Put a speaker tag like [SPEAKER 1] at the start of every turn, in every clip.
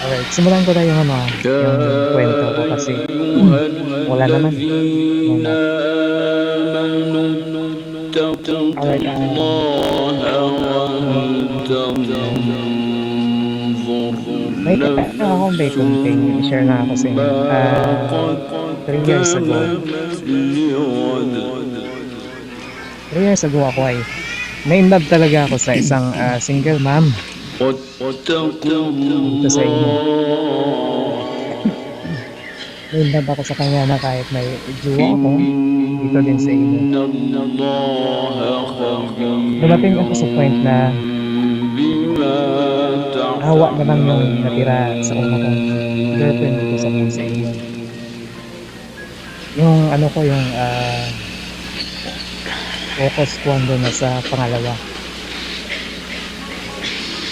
[SPEAKER 1] Alright, simulan ko na yung yung kwento ko kasi wala naman. Muna. Alright, may kunting share na ako sa inyo. 3 years ago, 3 years ago ako ay na-inlove talaga ako sa isang single mom dito sa inyo. Na-inlove ako sa kanya na kahit may jowa ako dito din sa inyo. Dumating ako sa point na hawa na lang yung natira sa una kong girlfriend dito sa inyo. Yung ano ko yung focus ko ando na sa pangalawa.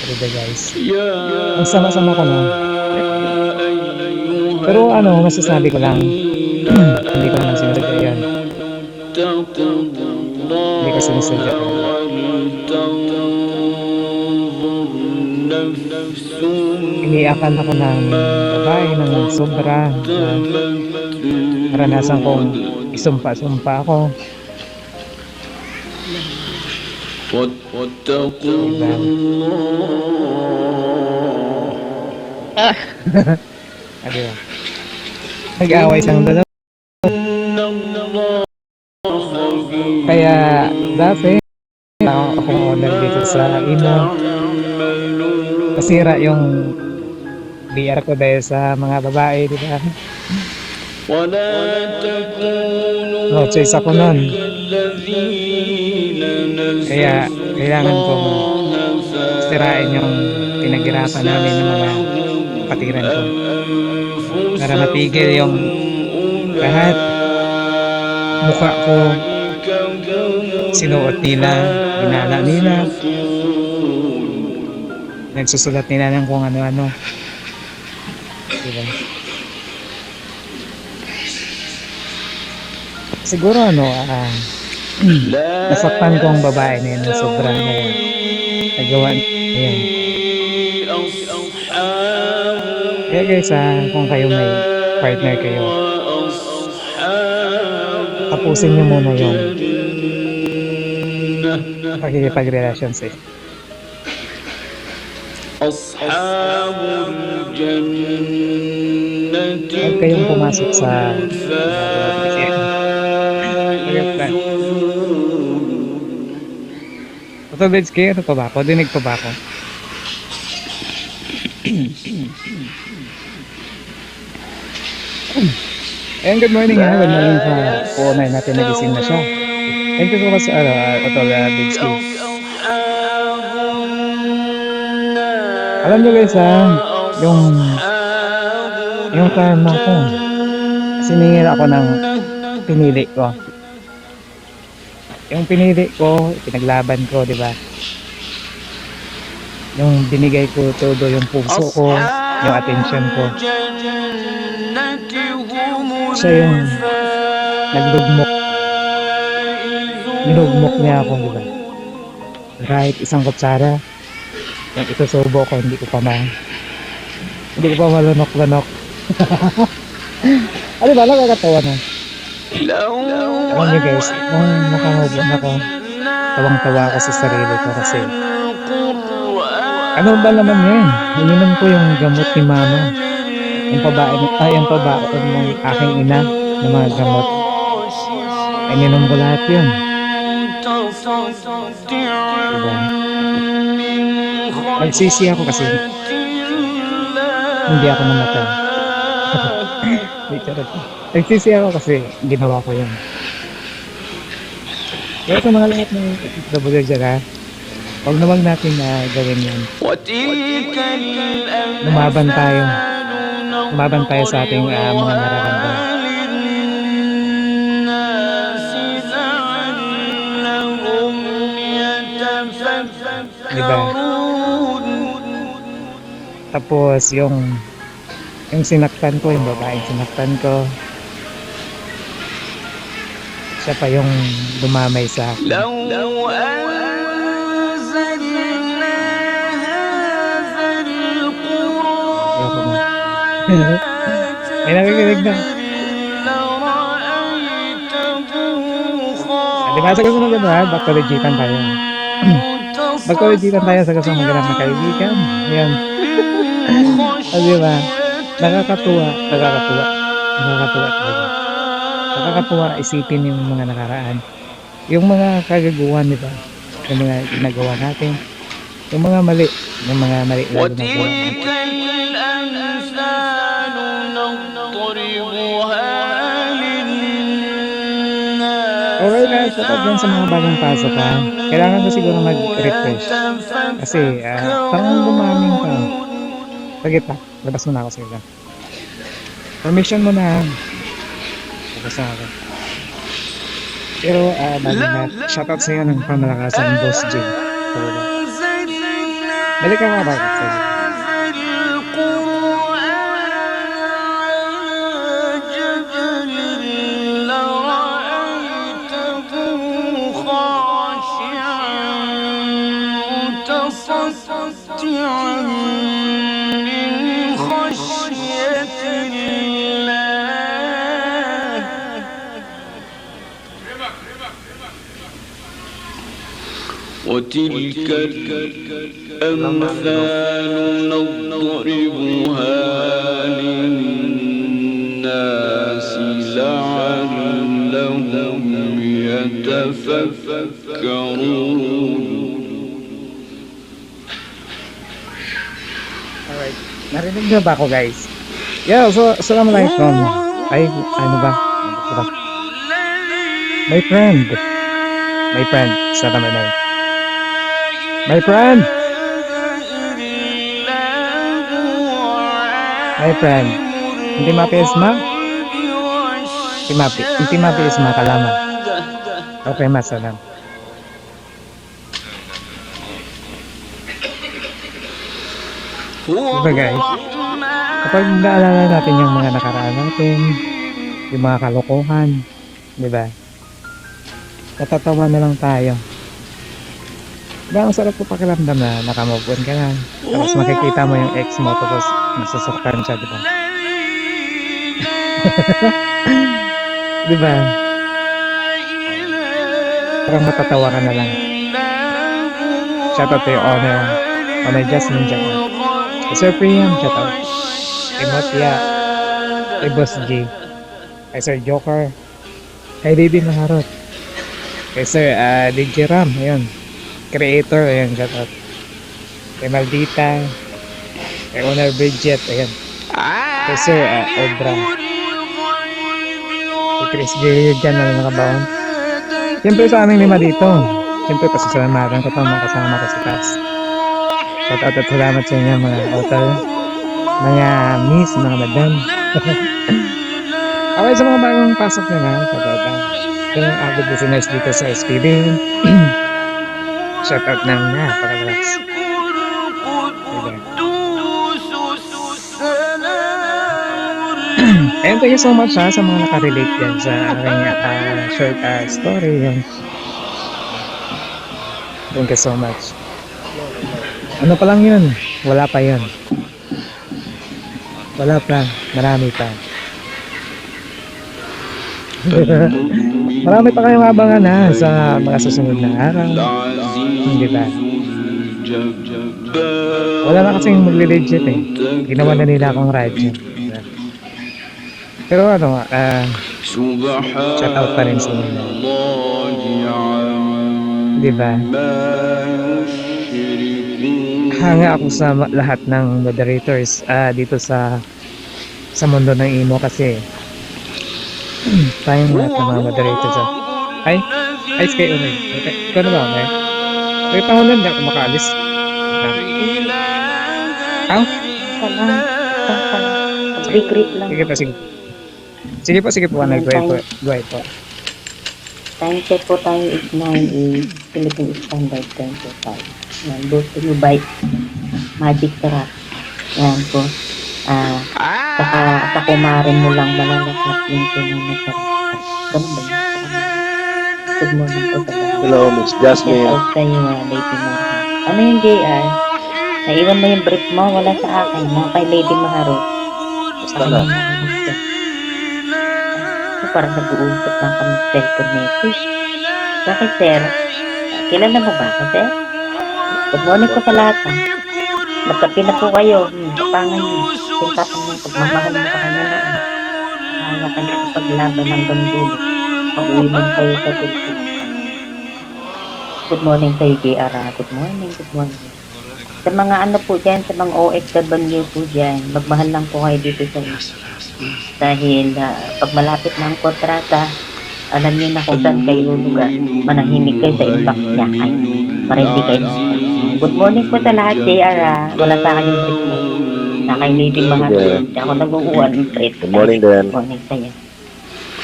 [SPEAKER 1] Diba guys? Ang sama-sama ko nun. Pero masasabi ko lang hindi ko naman sinasadya yan. Hindi ko sinasadya yan. Iniakan ako ng babae ng sobra. Naranasan kong isumpa-sumpa ako. Diba? Diba? Nag-away siyang dalawa. Kaya dati akong owner dito sa ino. Nasira yung BR ko dahil sa mga babae, di ba? No choice ako nun. Kaya kailangan kong sirain yung pinaghirapan namin ng mga kapatiran ko para matigil yung lahat mukha ko sinuot nila, binala nila, nagsusulat nila ng kung ano-ano, diba? Siguro nasaktan ko ang babae na yun ng sobrang nagawa. Ayan. Kaya guys, kung kayo may partner kayo, tapusin nyo muna yung pakikipag-relationship. Huwag kayong pumasok sa Otobeds kayo, ano pa ba ako? Dinig pa ba ako? And good morning good morning sa owner natin, nagising na siya. Thank you so much Otobeds. Alam nyo guys yung karma ko, siningil ako ng pinili ko. Yung pinili ko, pinaglaban ko, di ba? Yung binigay ko todo yung puso ko, yung attention ko. Siya yung naglugmok. Nilugmok niya ako, di ba? Kahit isang kutsara, yung isusubo ko, hindi ko pa malunok-lunok. Ano ba, nakakatawa na. Alam niyo guys, nung nakamove ako, tawang-tawa ako sa sarili ko kasi ano ba naman yun? Ininom ko yung gamot ni mama. Yung pabaon ng aking ina ng mga gamot. Ininom ko lahat yun. Diba? Nagsisi ako kasi hindi ako namatay. Nagsisi ako kasi ginawa ko yun. Kaya sa mga lahat ng double dyan huwag naman natin gawin yun. Lumaban tayo sa ating mga nararamdaman. Diba? Tapos yung sinaktan ko, yung babaeng sinaktan ko, siya pa yung dumamay sa akin. Ayoko May nakikinig na. Di ba sa kasunod na back-to-legitan tayo. Back-to-legitan tayo sa kasunod na kaibigan. Ayan. Di ba? Nakakatuwa. Talaga. Nakakatuwa isipin yung mga nakaraan. Yung mga kagaguhan, di ba? Yung mga ginagawa natin. Yung mga mali lalo na gawa natin. Okay na, dapat yan sa mga bagong pasok ha. Kailangan ko siguro mag-refresh. Kasi parang lumaming ka. Sagit pa, labas mo na ako sige. Permission mo na. Labas na ako. Pero bago na, shoutout sa'yo ng pamalakasan, Boss J. Balik ka mga bagay sa'yo.
[SPEAKER 2] وتلك الأمثال نضربها للناس لعلهم يتفكرون.
[SPEAKER 1] Alright, narinig niyo ba ako guys? Yeah, so assalamualaikum. Ay, ano ba? My friend, sa naman na My friend, hindi mapisma? Hindi mapisma kalaman. Okay, masalam. Diba guys? Kapag naalala natin yung mga nakaraan natin, yung mga kalokohan, diba? Natatawa na lang tayo. Diba, ang sarap po pakiramdam na nakamove on ka na. Tapos makikita mo yung ex mo tapos nasusuktan siya, diba? Diba? Parang matatawa ka na lang. Shoutout to yung Honor Jasmine Jacob. Kay Sir Priam, shoutout. Kay Motia. Kay Boss G. Kay Sir Joker. Kay Didi Maharot. Kay Sir DJ Ram, ayun. Creator, ayan, shoutout. Kay Maldita, kay Honor Bridget, ayan. Kay Sir Obra, kay Chris J. dyan na nakabaon. Siyempre sa aming lima dito, siyempre pasasalamatan ko itong mga kasama ko sa taas. Shoutout at salamat sa inyo mga hotel, mga miss, mga madam. Okay, sa mga bagong pasok nyo na, shoutout ang avid listeners dito sa SPB. Shoutout ng napaka-relax. And thank you so much sa mga nakarelate dyan sa aking short story. Thank you so much. Ano pa lang yun? Wala pa yun. Wala pa. Marami pa. Marami pa kayong abangan sa mga susunod na araw. Hindi ba? Wala na kasing magli-legit Ginawa na nila akong radyo. Pero shout out pa rin sa inyo. Di ba? Hanga ako sa lahat ng moderators dito sa mundo ng emo kasi tayong lahat ng mga moderators ay kayo na ikaw na ba okay? May pangunan na ako makaalis
[SPEAKER 3] Recruit lang.
[SPEAKER 1] Sige po go ahead po.
[SPEAKER 3] Time check po tayo is 9 Philippine Standard Time po tayo. Yan, brought to you by Magic Tara. Yan po. Saka kumarin mo lang malalakat yung pinanatara. Ganun ba yun? Good morning po sa lahat.
[SPEAKER 4] Hello, Miss Jasmine.
[SPEAKER 3] Shout out sa iyo, Lady Maha. Ano yung JR? Naiwan mo yung brief mo? Wala sa akin. Mga kay Lady Maharo.
[SPEAKER 4] Basta na.
[SPEAKER 3] Parang nag-uusap lang kami sa cellphone nito. Bakit, sir? Kilala mo ba ako, sir? Good morning po sa lahat, ha? Magkape na po kayo. Kapangan niyo. Pintapang niyo. Pagmamahal mo sa kanya na. Kaya ka niyo paglaban hanggang dulo. Pag-uwi mo kayo sa tulpo. Good morning sa'yo, JR. Good morning, good morning. Sa mga ano po dyan, sa mga OFW po dyan, magmahal lang po kayo dito sa dahil pag malapit na ang kontrata, alam niyo na kung saan kayo lugar. Manahimik kayo sa inbox niya. Ay, para hindi kayo. Good morning po sa lahat, JR. Wala sa akin yung trip mo. Nakainibig mga trip. Ako nag-uuwan yung trip.
[SPEAKER 4] Good morning din.
[SPEAKER 3] Good morning sa'yo.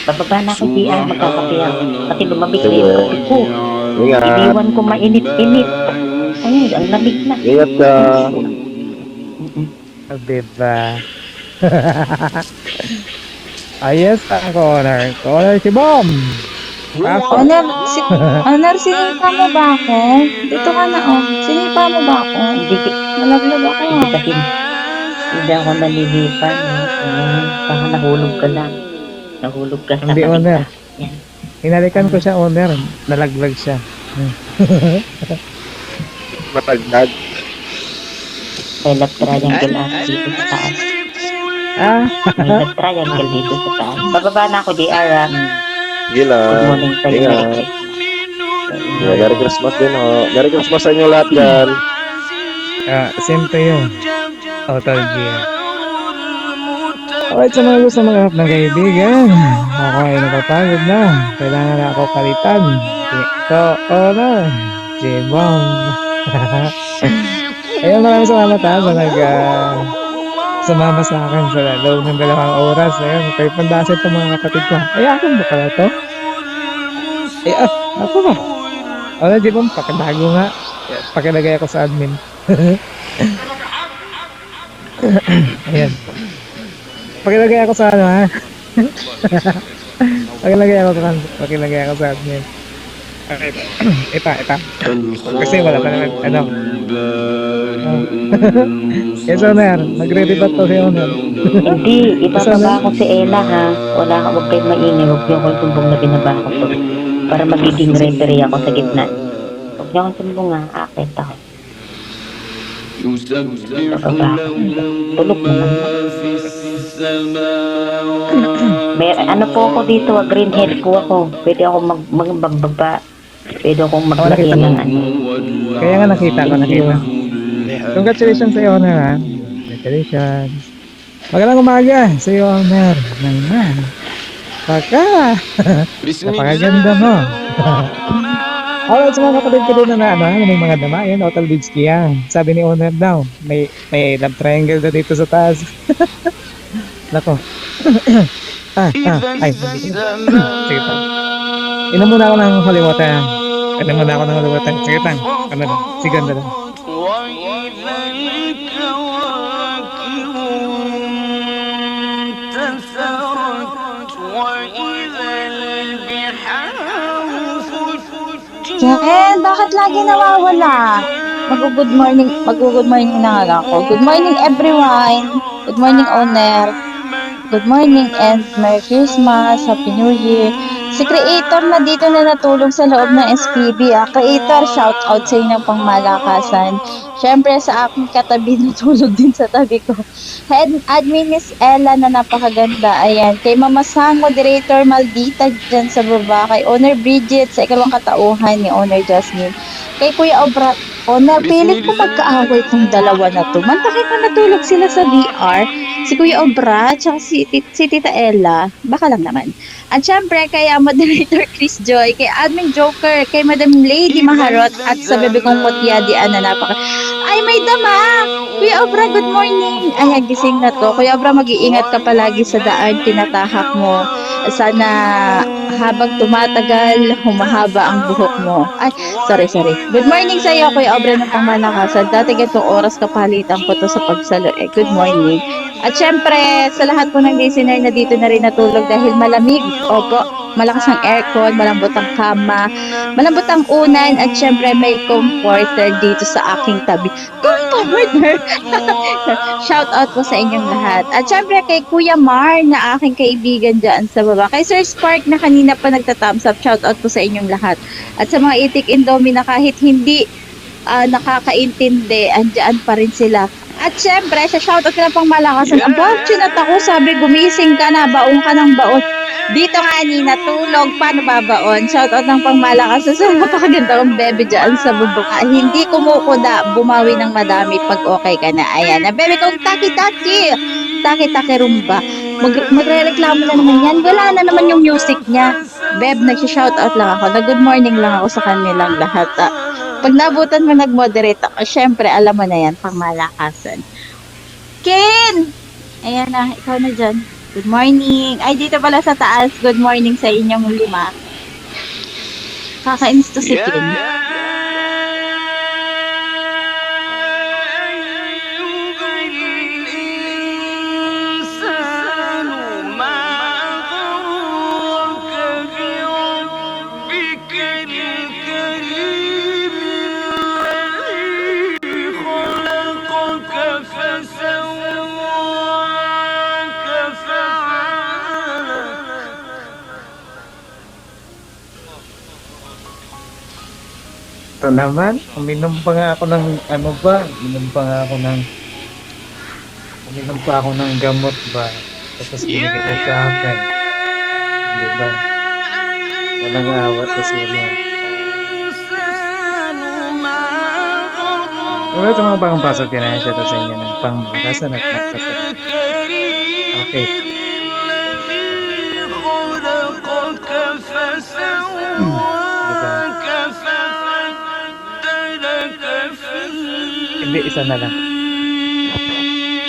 [SPEAKER 3] Bababa na ako, JR. Magkakape ako. Kasi lumabig na yung kape ko.
[SPEAKER 4] Ingat.
[SPEAKER 3] Iniwan ko mainit-init. Ay, ang lamig na.
[SPEAKER 4] Ingat ka.
[SPEAKER 1] Diba? Ayos ang corner. Corner si Bom! Pasok!
[SPEAKER 5] Honor, sinipa mo ba ako? Dito ka na, oh. Sinipa mo ba ako?
[SPEAKER 3] Hindi,
[SPEAKER 5] Nalaglag ako,
[SPEAKER 3] hindi
[SPEAKER 5] ah.
[SPEAKER 3] kasi hindi ako nalilipan. Baka nahulog ka lang. Nahulog ka sa
[SPEAKER 1] Hindi,
[SPEAKER 3] tabi
[SPEAKER 1] Honor.
[SPEAKER 3] ka. Yan.
[SPEAKER 1] Hinalikan ko siya, owner. Nalaglag siya.
[SPEAKER 4] Matagdag.
[SPEAKER 3] May love triangle dito sa taas.
[SPEAKER 1] Ah!
[SPEAKER 3] May love triangle dito sa taas. Bababa na ako, JR.
[SPEAKER 4] Sige
[SPEAKER 3] Good
[SPEAKER 4] lang.
[SPEAKER 3] morning sa'yo.
[SPEAKER 4] Ingat. Merry Christmas din, ho. Merry Christmas sa inyo lahat yan.
[SPEAKER 1] Same to you. Total gear. Alright, sa mga gusto maghanap ng kaibigan, ako ay napapagod na. Kailangan na ako palitan. So, J-Bomb. Ayun, maraming salamat ha sa sumama sa akin sa loob ng 2 oras. Ayun, kayo pandasit sa mga kapatid ko. Ay, akin ba pala to? Ay, ako ba? J-Bomb, pakibago nga. Pakilagay ako sa admin. Ayan. Pakilagay ako sa ano ha. Pakilagay ako sa admin. Okay. Ito. Kasi wala pa naman, ano. Yes, Honor. Magre-rebut to si Honor.
[SPEAKER 3] Hindi, ibababa ko si Ella ha. Wala ka, huwag kayong maingay. Huwag niyo akong sumbong na binaba ko to. Para magiging referee ako sa gitna. Huwag niyo akong sumbong ha. Akit ako. Tulog na lang. May ano po ako dito, greenhead po ako. Pwede ako magbaba. Pwede akong maglaki
[SPEAKER 1] nakita
[SPEAKER 3] ng
[SPEAKER 1] mo.
[SPEAKER 3] ano.
[SPEAKER 1] Kaya nga nakita. Congratulations sa iyo, Honor ha. Congratulations. Magandang umaga sa iyo, Honor. Napakaganda mo. Alright, sa mga kapatid ko din na may mga dama, yan, Hotel Bidski yan. Sabi ni Honor daw, may love triangle na dito sa taas. Nako. Ay, sige pa. Inom muna ako ng kalimutan. Sige pa. Ano lang, siganda lang.
[SPEAKER 5] Jen, bakit lagi nawawala? Mag-good morning na nga ako. Good morning, everyone. Good morning, owner. Good morning and Merry Christmas, Happy New Year. Si Creator na dito na natulog sa loob ng SPB. Creator, shout out sa inyo pang malakasan. Siyempre sa aking katabi natulog din sa tabi ko. Head admin Miss Ella na napakaganda. Ayan. Kay Mama Sang, moderator Maldita dyan sa baba. Kay Owner Bridget sa ikalawang katauhan ni Owner Jasmine. Kay Kuya Obra, Owner, pilit ko magkaaway itong dalawa na to. Mantakit na natulog sila sa VR. Si Kuya Obra, tsaka si Tita Ella. Baka lang naman. At syempre, kay moderator Chris Joy, kay Admin Joker, kay Madam Lady Maharot, at sa bebe kong Mutya Dian na Ay, may dama! Kuya Obra, good morning! Ay, gising na to. Kuya Obra, mag-iingat ka palagi sa daan, tinatahak mo. Sana habang tumatagal, humahaba ang buhok mo. Ay, sorry. Good morning sa iyo, Kuya Obra ng Pangmalakasan. Dati ganitong oras kapalitan ko to sa pagsalo. Good morning. At syempre, sa lahat po ng listener na dito na rin natulog dahil malamig. Opo, malakas ang aircon, malambot ang kama, malambot ang unan, at syempre may comforter dito sa aking tabi. order. Shout out po sa inyong lahat. At syempre kay Kuya Mar na aking kaibigan dyan sa baba. Kay Sir Spark na kanina pa nagta-thumbs up. Shout out po sa inyong lahat. At sa mga itik Indomie na kahit hindi nakakaintindi, andyan pa rin sila. At syempre, sa shoutout ko na pang malakasan. Aba, chinat ako, sabi, gumising ka na, baon ka ng baon. Dito nga, Nina, tulog, paano babaon? Shoutout ng pang malakasan sa napakaganda kong bebe dyan sa bubuk. Hindi kumukuda, bumawi ng madami pag okay ka na. Ayan, na bebe kong taki-taki. Taki-taki rumba. Magre-reklamo na naman yan. Wala na naman yung music niya. Beb, nag-shoutout lang ako. Good morning lang ako sa kanilang lahat. Pag nabutan mo nag-moderate ako, syempre, alam mo na yan, pangmalakasan. Ken! Ayan na, ikaw na dyan. Good morning. Ay, dito pala sa taas, good morning sa inyong 5. Kakainis to si Ken.
[SPEAKER 1] Ito naman, uminom pa nga ako ng ano ba? Uminom pa ako ng gamot ba? Tapos binigay sa akin. Di ba? Walang awat kasi yun. Wala ito mga bagong pasok din na siya sa inyo ng pangmakasan at nagtatag. Okay. Hindi, isa na lang.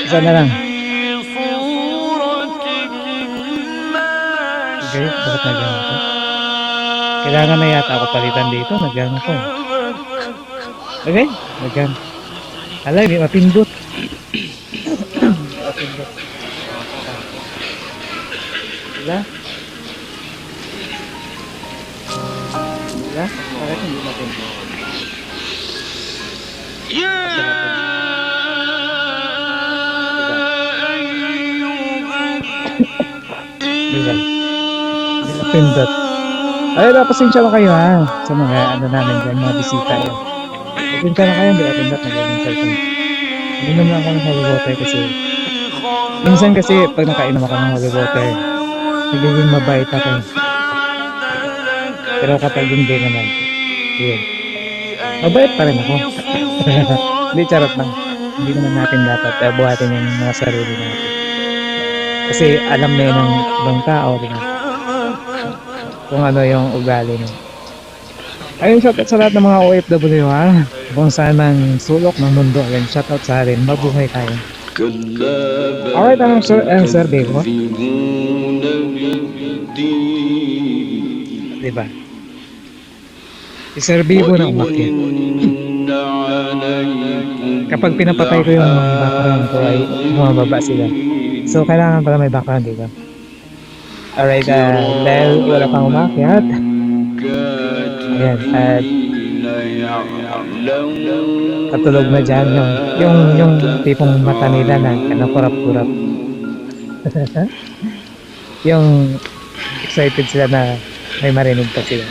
[SPEAKER 1] Okay, bakit nagano ko? Kailangan na yata ako palitan dito. Nagano ko eh. Okay, nagano. Alay, may mapindot. Mapindot. Wala? Bakit hindi mapindot? Pindot. Ay, pasensya na kayo ha. Sa mga ano namin dyan, mga bisita yun. Pasensya na kayo, hindi ka pindot na gawin cellphone. Inom lang ako ng holy water kasi minsan kasi pag nakainom ako ng holy water, nagiging mabait ako. Pero kapag hindi naman, yun. Mabait pa rin ako. Hindi, charot lang. Hindi naman natin dapat buhatin yung mga sarili natin. Kasi alam na yun ng ibang tao rin. Kung ano yung ugali mo. Ayun, shoutout sa lahat ng mga OFW ha. Kung saan mang sulok ng mundo. Ayun, shoutout sa atin. Mabuhay tayo. Alright, anong survey mo? Diba? I-survey mo na umakyat. Kapag pinapatay ko yung background ko ay bumababa sila. So, kailangan pala may background dito. Alright, dahil wala pang umakyat. Ayan, at katulog na dyan yung tipong mata nila na kurap-kurap. Yung excited sila na may marinig pa sila.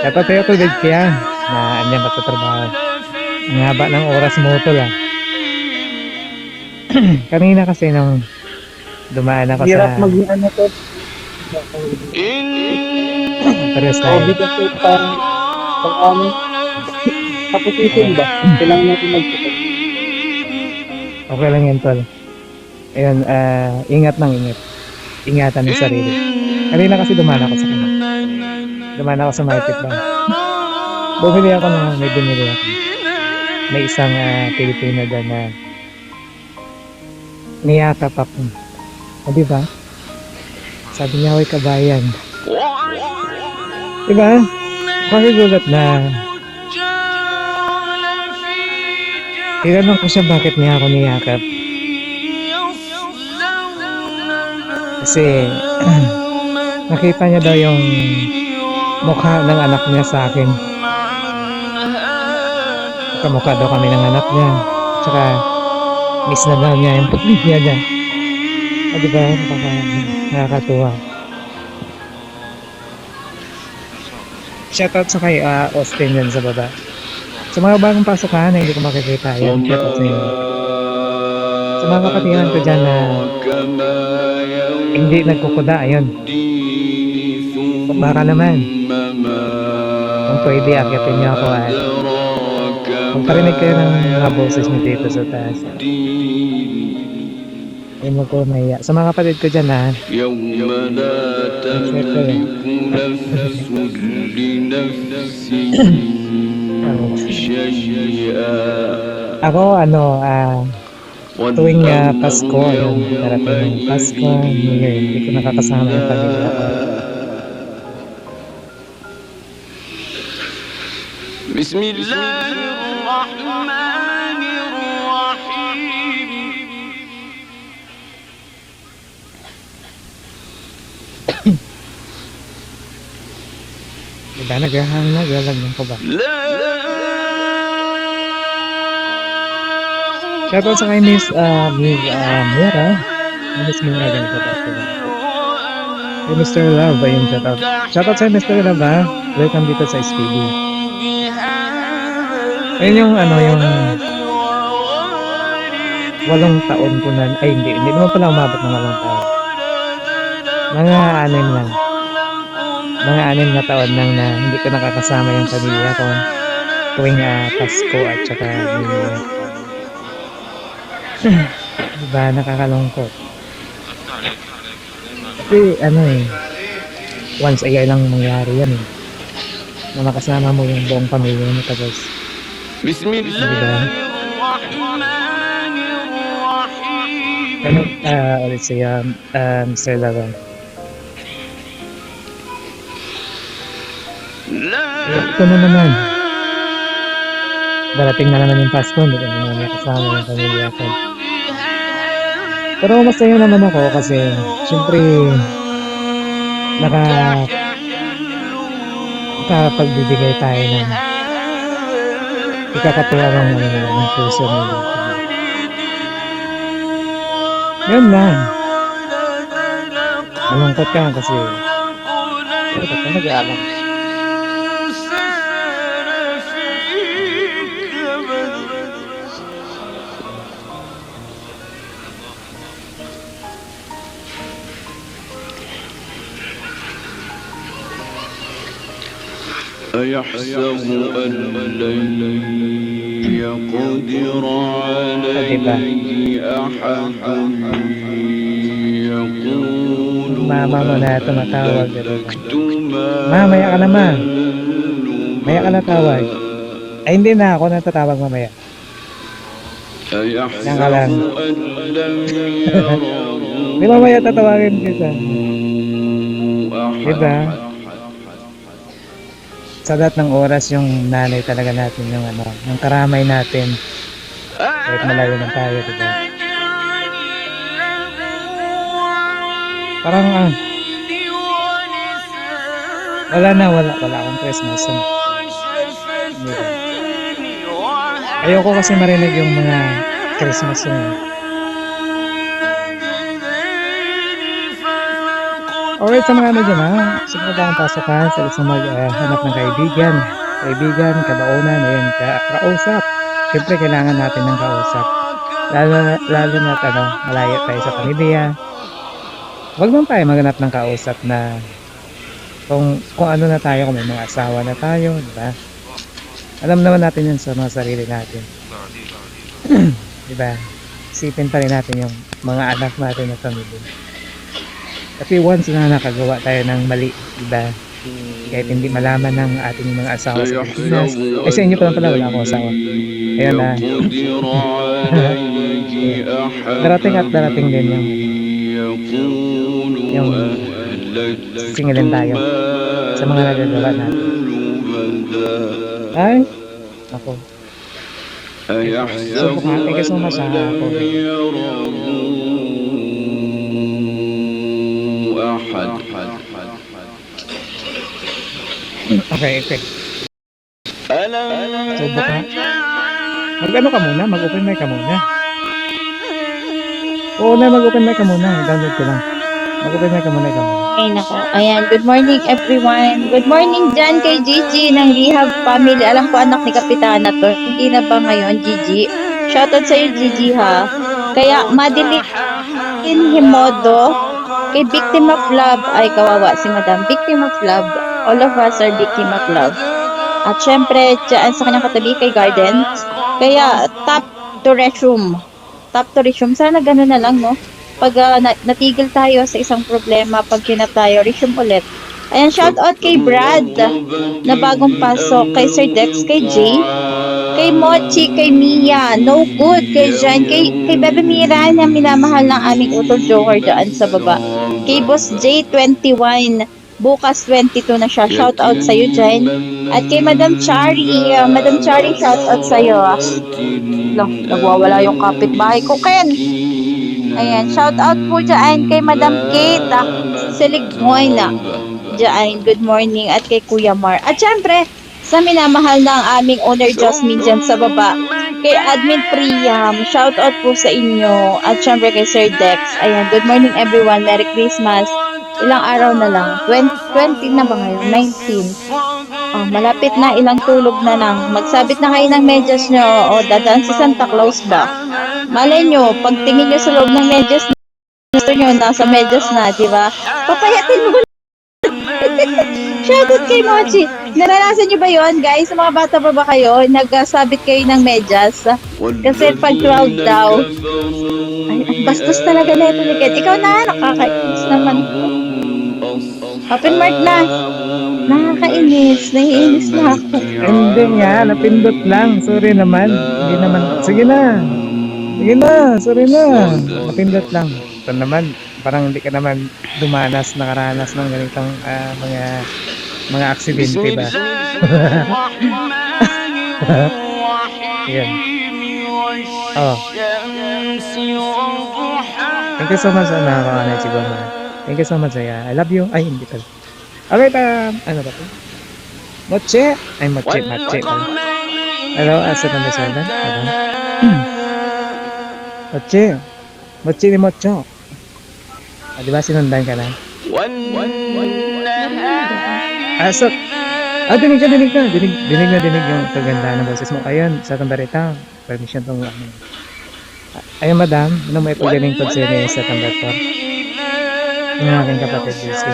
[SPEAKER 1] Dapat tayo tulad kaya na andyan matatrabaho. Ang haba ng oras mo ito lang. Kanina kasi nung dumaan ako
[SPEAKER 6] hirap
[SPEAKER 1] sa...
[SPEAKER 6] maging ano to.
[SPEAKER 1] Pares tayo.
[SPEAKER 6] Bigat to parang pang-amin. Tapos isin ba? Kailangan natin mag-check.
[SPEAKER 1] Okay lang yan, tol. Ayun, ingat ng ingat. Ingatan yung sarili. Kanina kasi dumaan ako sa kanya. Dumaan ako sa market lang. May binili ako. May isang Pilipino doon na niyakap ako. O, diba? Sabi niya, "Hoy, kabayan." Diba? Pakigulat na tinanong ko siya bakit niya ako niyakap. Kasi nakita niya daw yung mukha ng anak niya sa akin. kamukha daw kami ng anak niya. Tsaka, miss na daw niya yung pamilya niya. Di ba? Nakakatuwa. Shoutout sa kay Austin dyan sa baba. Sa mga bagong pasukan na hindi ko makikita, yan. Shoutout sa inyo. Sa mga kapatiran ko dyan na hindi nagkukuda, ayun. Baka naman. Kung pwede, akitin niyo ako at kung parinig kayo ng mga boses niyo dito sa taas. Ay mo ko mahiya. Sa mga kapatid ko dyan ha.
[SPEAKER 2] يوم لا تملك نفس لنفس شيئا
[SPEAKER 1] Ako tuwing Pasko, ayun, darating ng Pasko, hindi ko nakakasama yung pamilya ko.
[SPEAKER 2] بسم الله الرحمن الرحيم
[SPEAKER 1] Diba, naglalagyan ko ba?
[SPEAKER 2] لا
[SPEAKER 1] Shoutout sa kay Miss Mira. Miss Mira din ko ba? Kay Mr. Love, ayun, shoutout. Shoutout sa Mr. Love ha. Welcome dito sa SPB. Ayun yung yung 8 taon ko na, ay hindi naman pala umabot ng 8 taon. Mga 6 lang. Mga 6 na taon lang na hindi ko nakakasama yung pamilya ko tuwing Pasko at saka New Year. Diba, nakakalungkot. Kasi once a year lang mangyari yan eh. Na makasama mo yung buong pamilya mo tapos
[SPEAKER 2] بسم الله الرحمن الرحيم
[SPEAKER 1] ulit siya, Mr. Lava. Ito na naman. Darating na naman yung Pasko, hindi ko naman nakasama yung pamilya ko. Pero masaya naman ako kasi syempre nakapagbibigay tayo ng ikakatuwa ng puso nila. Yun lang. Malungkot ka kasi ito ka nag-aalam.
[SPEAKER 2] أيحسب أن لن يقدر عليه أحد يقول
[SPEAKER 1] Mama mo na tumatawag.
[SPEAKER 2] أهلكت
[SPEAKER 1] Mamaya ka naman. Maya ka na tawag. Ay hindi na ako natatawag mamaya.
[SPEAKER 2] أيحسب
[SPEAKER 1] Yan ka lang.
[SPEAKER 2] أن لم يره
[SPEAKER 1] Di ba mamaya tatawagin kita? Diba? Sa lahat ng oras yung nanay talaga natin yung yung karamay natin. Kahit malayo na tayo, diba? Parang wala akong Christmas. Diba? Ayoko kasi marinig yung mga Christmas song. Alright, sa mga dyan ha. Sa mga bagong pasukan, sa isang maghanap ng kaibigan, kabaunan, ayun, kausap. Siyempre, kailangan natin ng kausap. Lalo na malayo tayo sa pamilya. Huwag lang tayo maghanap ng kausap na kung ano na tayo, kung may mga asawa na tayo, diba? Alam naman natin yun sa mga sarili natin. Diba? Isipin pa rin natin yung mga anak natin na pamilya. Kasi once na nakagawa tayo ng mali, diba? Kahit hindi malaman ng ating mga asawa sa Pilipinas. Ay sa inyo pala wala akong asawa. Ayan na. Darating at darating din yung singilin tayo sa mga nagagawa natin. Ay, ako. So, thank you so much ha. Okay. Subok ha. Mag-ano ka muna? Mag-open mic ka muna. Oo na, mag-open mic ka muna. Download ko lang. Mag-open mic ka muna, ikaw muna.
[SPEAKER 5] Ay, nako. Ayan, good morning everyone. Good morning dyan kay Gigi ng Rehab Family. Alam ko anak ni Kapitana to. Hindi na ba ngayon, Gigi? Shoutout sa'yo, Gigi, ha? Kaya, Madeline Himodo, kay Victim of Love. Ay, kawawa si Madam. Victim of Love. All of us are victim of love. At syempre, dyan sa kanyang katabi kay Gardens. Kaya, top to resume. Top to resume. Sana gano'n na lang, no? Pag natigil tayo sa isang problema, pag kinap tayo, resume ulit. Ayan, shout out kay Brad na bagong pasok, kay Sir Dex, kay Jay, kay Mochi, kay Mia, no good, kay Jan, kay Bebe Mira na minamahal ng aming utol Joker daan sa baba. Kay Boss J, 21, bukas 22 na siya. Shout out sa'yo, Jan. At kay Madam Chari, shout out sa'yo. Nagwawala yung kapitbahay ko, Ken. Ayan, shout out po dyan kay Madam Kate, Seligmoyna. Dyan, good morning. At kay Kuya Mar. At syempre, sa minamahal ng aming owner Jasmine dyan sa baba. Kay Admin Priam, shout out po sa inyo. At syempre kay Sir Dex. Ayan, good morning everyone. Merry Christmas. Ilang araw na lang. 20 na ba ngayon? 19. Oh, malapit na, ilang tulog na lang. Magsabit na kayo ng medyas nyo. O, dadaan si Santa Claus ba? Malay nyo, pagtingin nyo sa loob ng medyas gusto nyo, nasa medyas na, di ba? Papayatin mo. Shoutout kay Mochi. Naranasan nyo ba yon, guys? Sa mga bata pa ba kayo, nagsabit kayo ng medyas? Kasi pag 12 daw, ay, bastos talaga na ito ni Ken. Ikaw na, nakakainis naman. Open mic na. Nakakainis. Naiinis na ako.
[SPEAKER 1] Hindi nga, napindot lang. Sorry naman. Hindi naman. Sige na. Sorry na. Napindot lang. Ito naman, parang hindi ka naman nakaranas ng ganitong mga aksidente ba? Yan. Oh. Thank you so much sa nakakakanay si Goma. Thank you so much, Zaya. I love you. Ay, hindi pala. Alright, ano ba ito? Moche. Ay, Moche pala. Hello, asa na ba siya? Moche ni Mocho. Di ba sinundan ka na? Asa? Dinig ka. Dinig yung kaganda ng boses mo. Ayun, sa Tambarita. Permission tong ano. Ayun, madam. Ano may pagaling pag sini sa Tambarita? Yung aking kapatid, JC.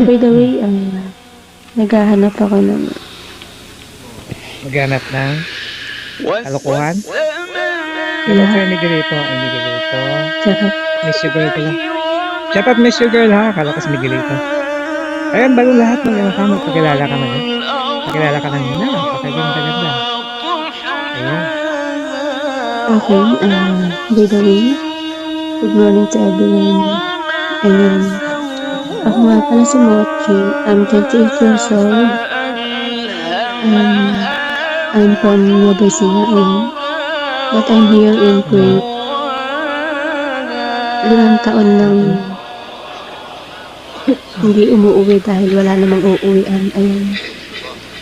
[SPEAKER 7] By the way, naghahanap ako ng
[SPEAKER 1] Maghanap ng kalokohan? Hello, sir, Miguelito. Ay, Miguelito.
[SPEAKER 7] charot.
[SPEAKER 1] Miss you, girl pala. Shout out, miss you, girl, ha? Akala ko si Miguelito. Ayun, bago lahat ng ano ka, magpakilala ka man. Pakilala ka kanina. Pakaganda. Ayun.
[SPEAKER 7] Okay, by the way, good morning to everyone. Ayun. Ako nga pala si Mochi. I'm 28 years old. I'm from Nueva Ecija, but I'm here in Kuwait. 5 taon nang hindi umuwi dahil wala namang uuwian. Ayun.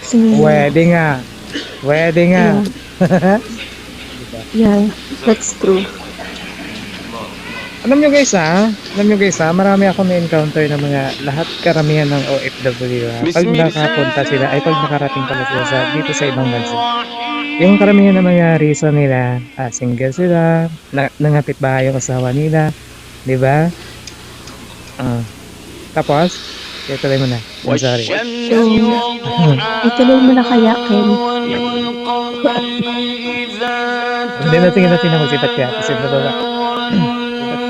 [SPEAKER 7] So,
[SPEAKER 1] Wedding nga.
[SPEAKER 7] yeah, that's true.
[SPEAKER 1] Alam nyo guys ha, marami ako na-encounter ng mga karamihan ng OFW ha. Pag nakapunta sila, ay pag nakarating pala sila dito sa ibang bansa. Yung karamihan ng mga reason nila, single sila, nangapit bahay yung asawa nila, di ba? Tapos, ituloy mo na. I'm sorry.
[SPEAKER 7] So, ituloy mo na kaya, Ken.
[SPEAKER 1] Hindi natin na magsipat kaya kasi bababa.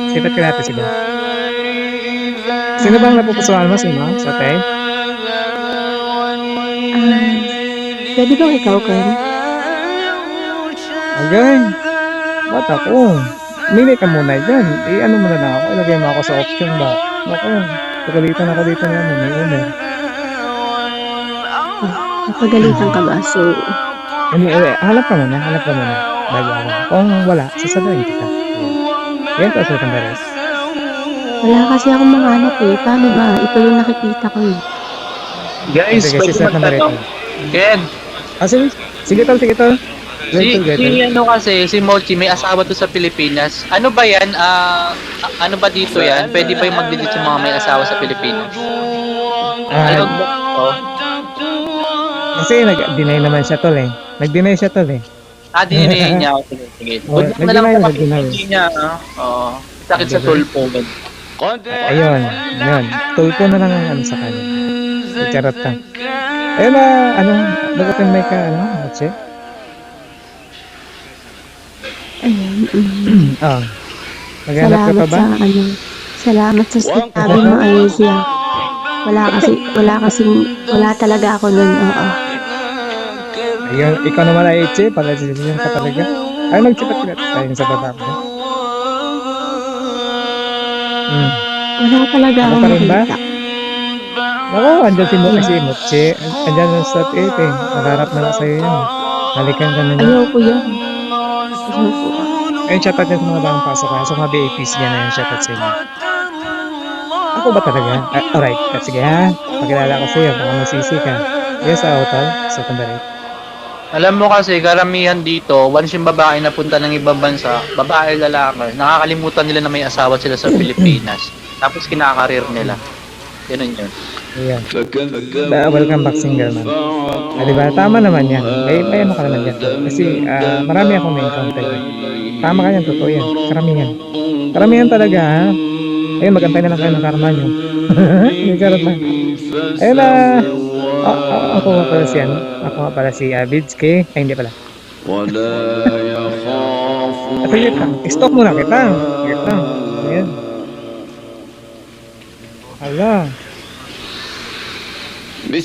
[SPEAKER 1] Sipat ka natin sila. Sino bang napupusuan mo? Sino? Sa tayo?
[SPEAKER 7] Pwede bang ikaw, Ken?
[SPEAKER 1] Okay. Ba't ako? Mili ka muna dyan. Ano muna na ako? Ilagay mo ako sa option ba? Ako. Pagalitan ako dito na may owner.
[SPEAKER 7] Napagalitan ka ba? So,
[SPEAKER 1] Hanap ka muna. Bago ako. Kung wala, sasabihin kita. Yan to sa Tambares.
[SPEAKER 7] wala kasi akong mga anak Paano ba? Ito yung nakikita ko
[SPEAKER 6] Guys,
[SPEAKER 1] Sige,
[SPEAKER 6] pwede
[SPEAKER 1] sa Tambares.
[SPEAKER 6] magtanong. Ken,
[SPEAKER 1] Sige tol. together.
[SPEAKER 8] Si Mochi may asawa to sa Pilipinas. Ano ba yan? Ano ba dito yan? Pwede ba yung mag-digit sa mga may asawa sa Pilipinas? Ano
[SPEAKER 1] Ah,
[SPEAKER 8] ba ito?
[SPEAKER 1] kasi nag-deny naman siya tol eh. Nag-deny siya tol eh.
[SPEAKER 8] Dinay niya. Sige, sige.
[SPEAKER 1] Oh,
[SPEAKER 8] Good luck na lang
[SPEAKER 1] nag-deny,
[SPEAKER 8] po
[SPEAKER 1] nag-deny.
[SPEAKER 8] hindi niya. Oo. Sakit sa tulpo.
[SPEAKER 1] Ayun, yun. Tulpo na lang ang ano sa kanya. Charot lang. Ayun na, ano, nag-open mic ka, ano, Moche?
[SPEAKER 7] Ayun.
[SPEAKER 1] Oo. Maghanap ka pa
[SPEAKER 7] Salamat
[SPEAKER 1] ba?
[SPEAKER 7] sa ano. Salamat sa sinabi mo, Aizia. Wala talaga ako nun. Oo.
[SPEAKER 1] Ayun, ikaw naman ay Eche, pala sisiyan ka talaga. Ay, magsipat-sipat tayo sa baba mo.
[SPEAKER 7] Wala talaga
[SPEAKER 1] Ako
[SPEAKER 7] akong
[SPEAKER 1] pa rin ba?
[SPEAKER 7] nakita.
[SPEAKER 1] Ako, andyan si Moche. Andyan sa step 8 eh. Nakaharap na lang sa'yo yan. Balikan ka na niya.
[SPEAKER 7] Ayoko yan. Ayoko.
[SPEAKER 1] Ayun, shoutout niya sa mga bagong pasok ha. Sa mga BAPs niya na yung shoutout sa inyo. Ako ba talaga? Alright, sige ha. Pakilala ko sa'yo, baka masisi ka. Yes, Autal, sa Tandarit.
[SPEAKER 8] Alam mo kasi, karamihan dito, once yung babae napunta ng ibang bansa, babae, lalaki, nakakalimutan nila na may asawa sila sa Pilipinas. Tapos kinakarir nila. Ganun yun.
[SPEAKER 1] Ayan. Welcome back, single man. Diba? Tama naman yan. May ano ka naman yan. Kasi marami akong na-encounter. Tama ka yan, totoo yan. Karamihan. Karamihan talaga ha. Ayun, magantay na lang kayo ng karma nyo. May karot lang. Ayun na. Ako nga pala si ano? Ako nga pala si Vidske. Ay, hindi pala. Ito yun lang. I-stop muna kita. Wait lang. Ayan. Hala.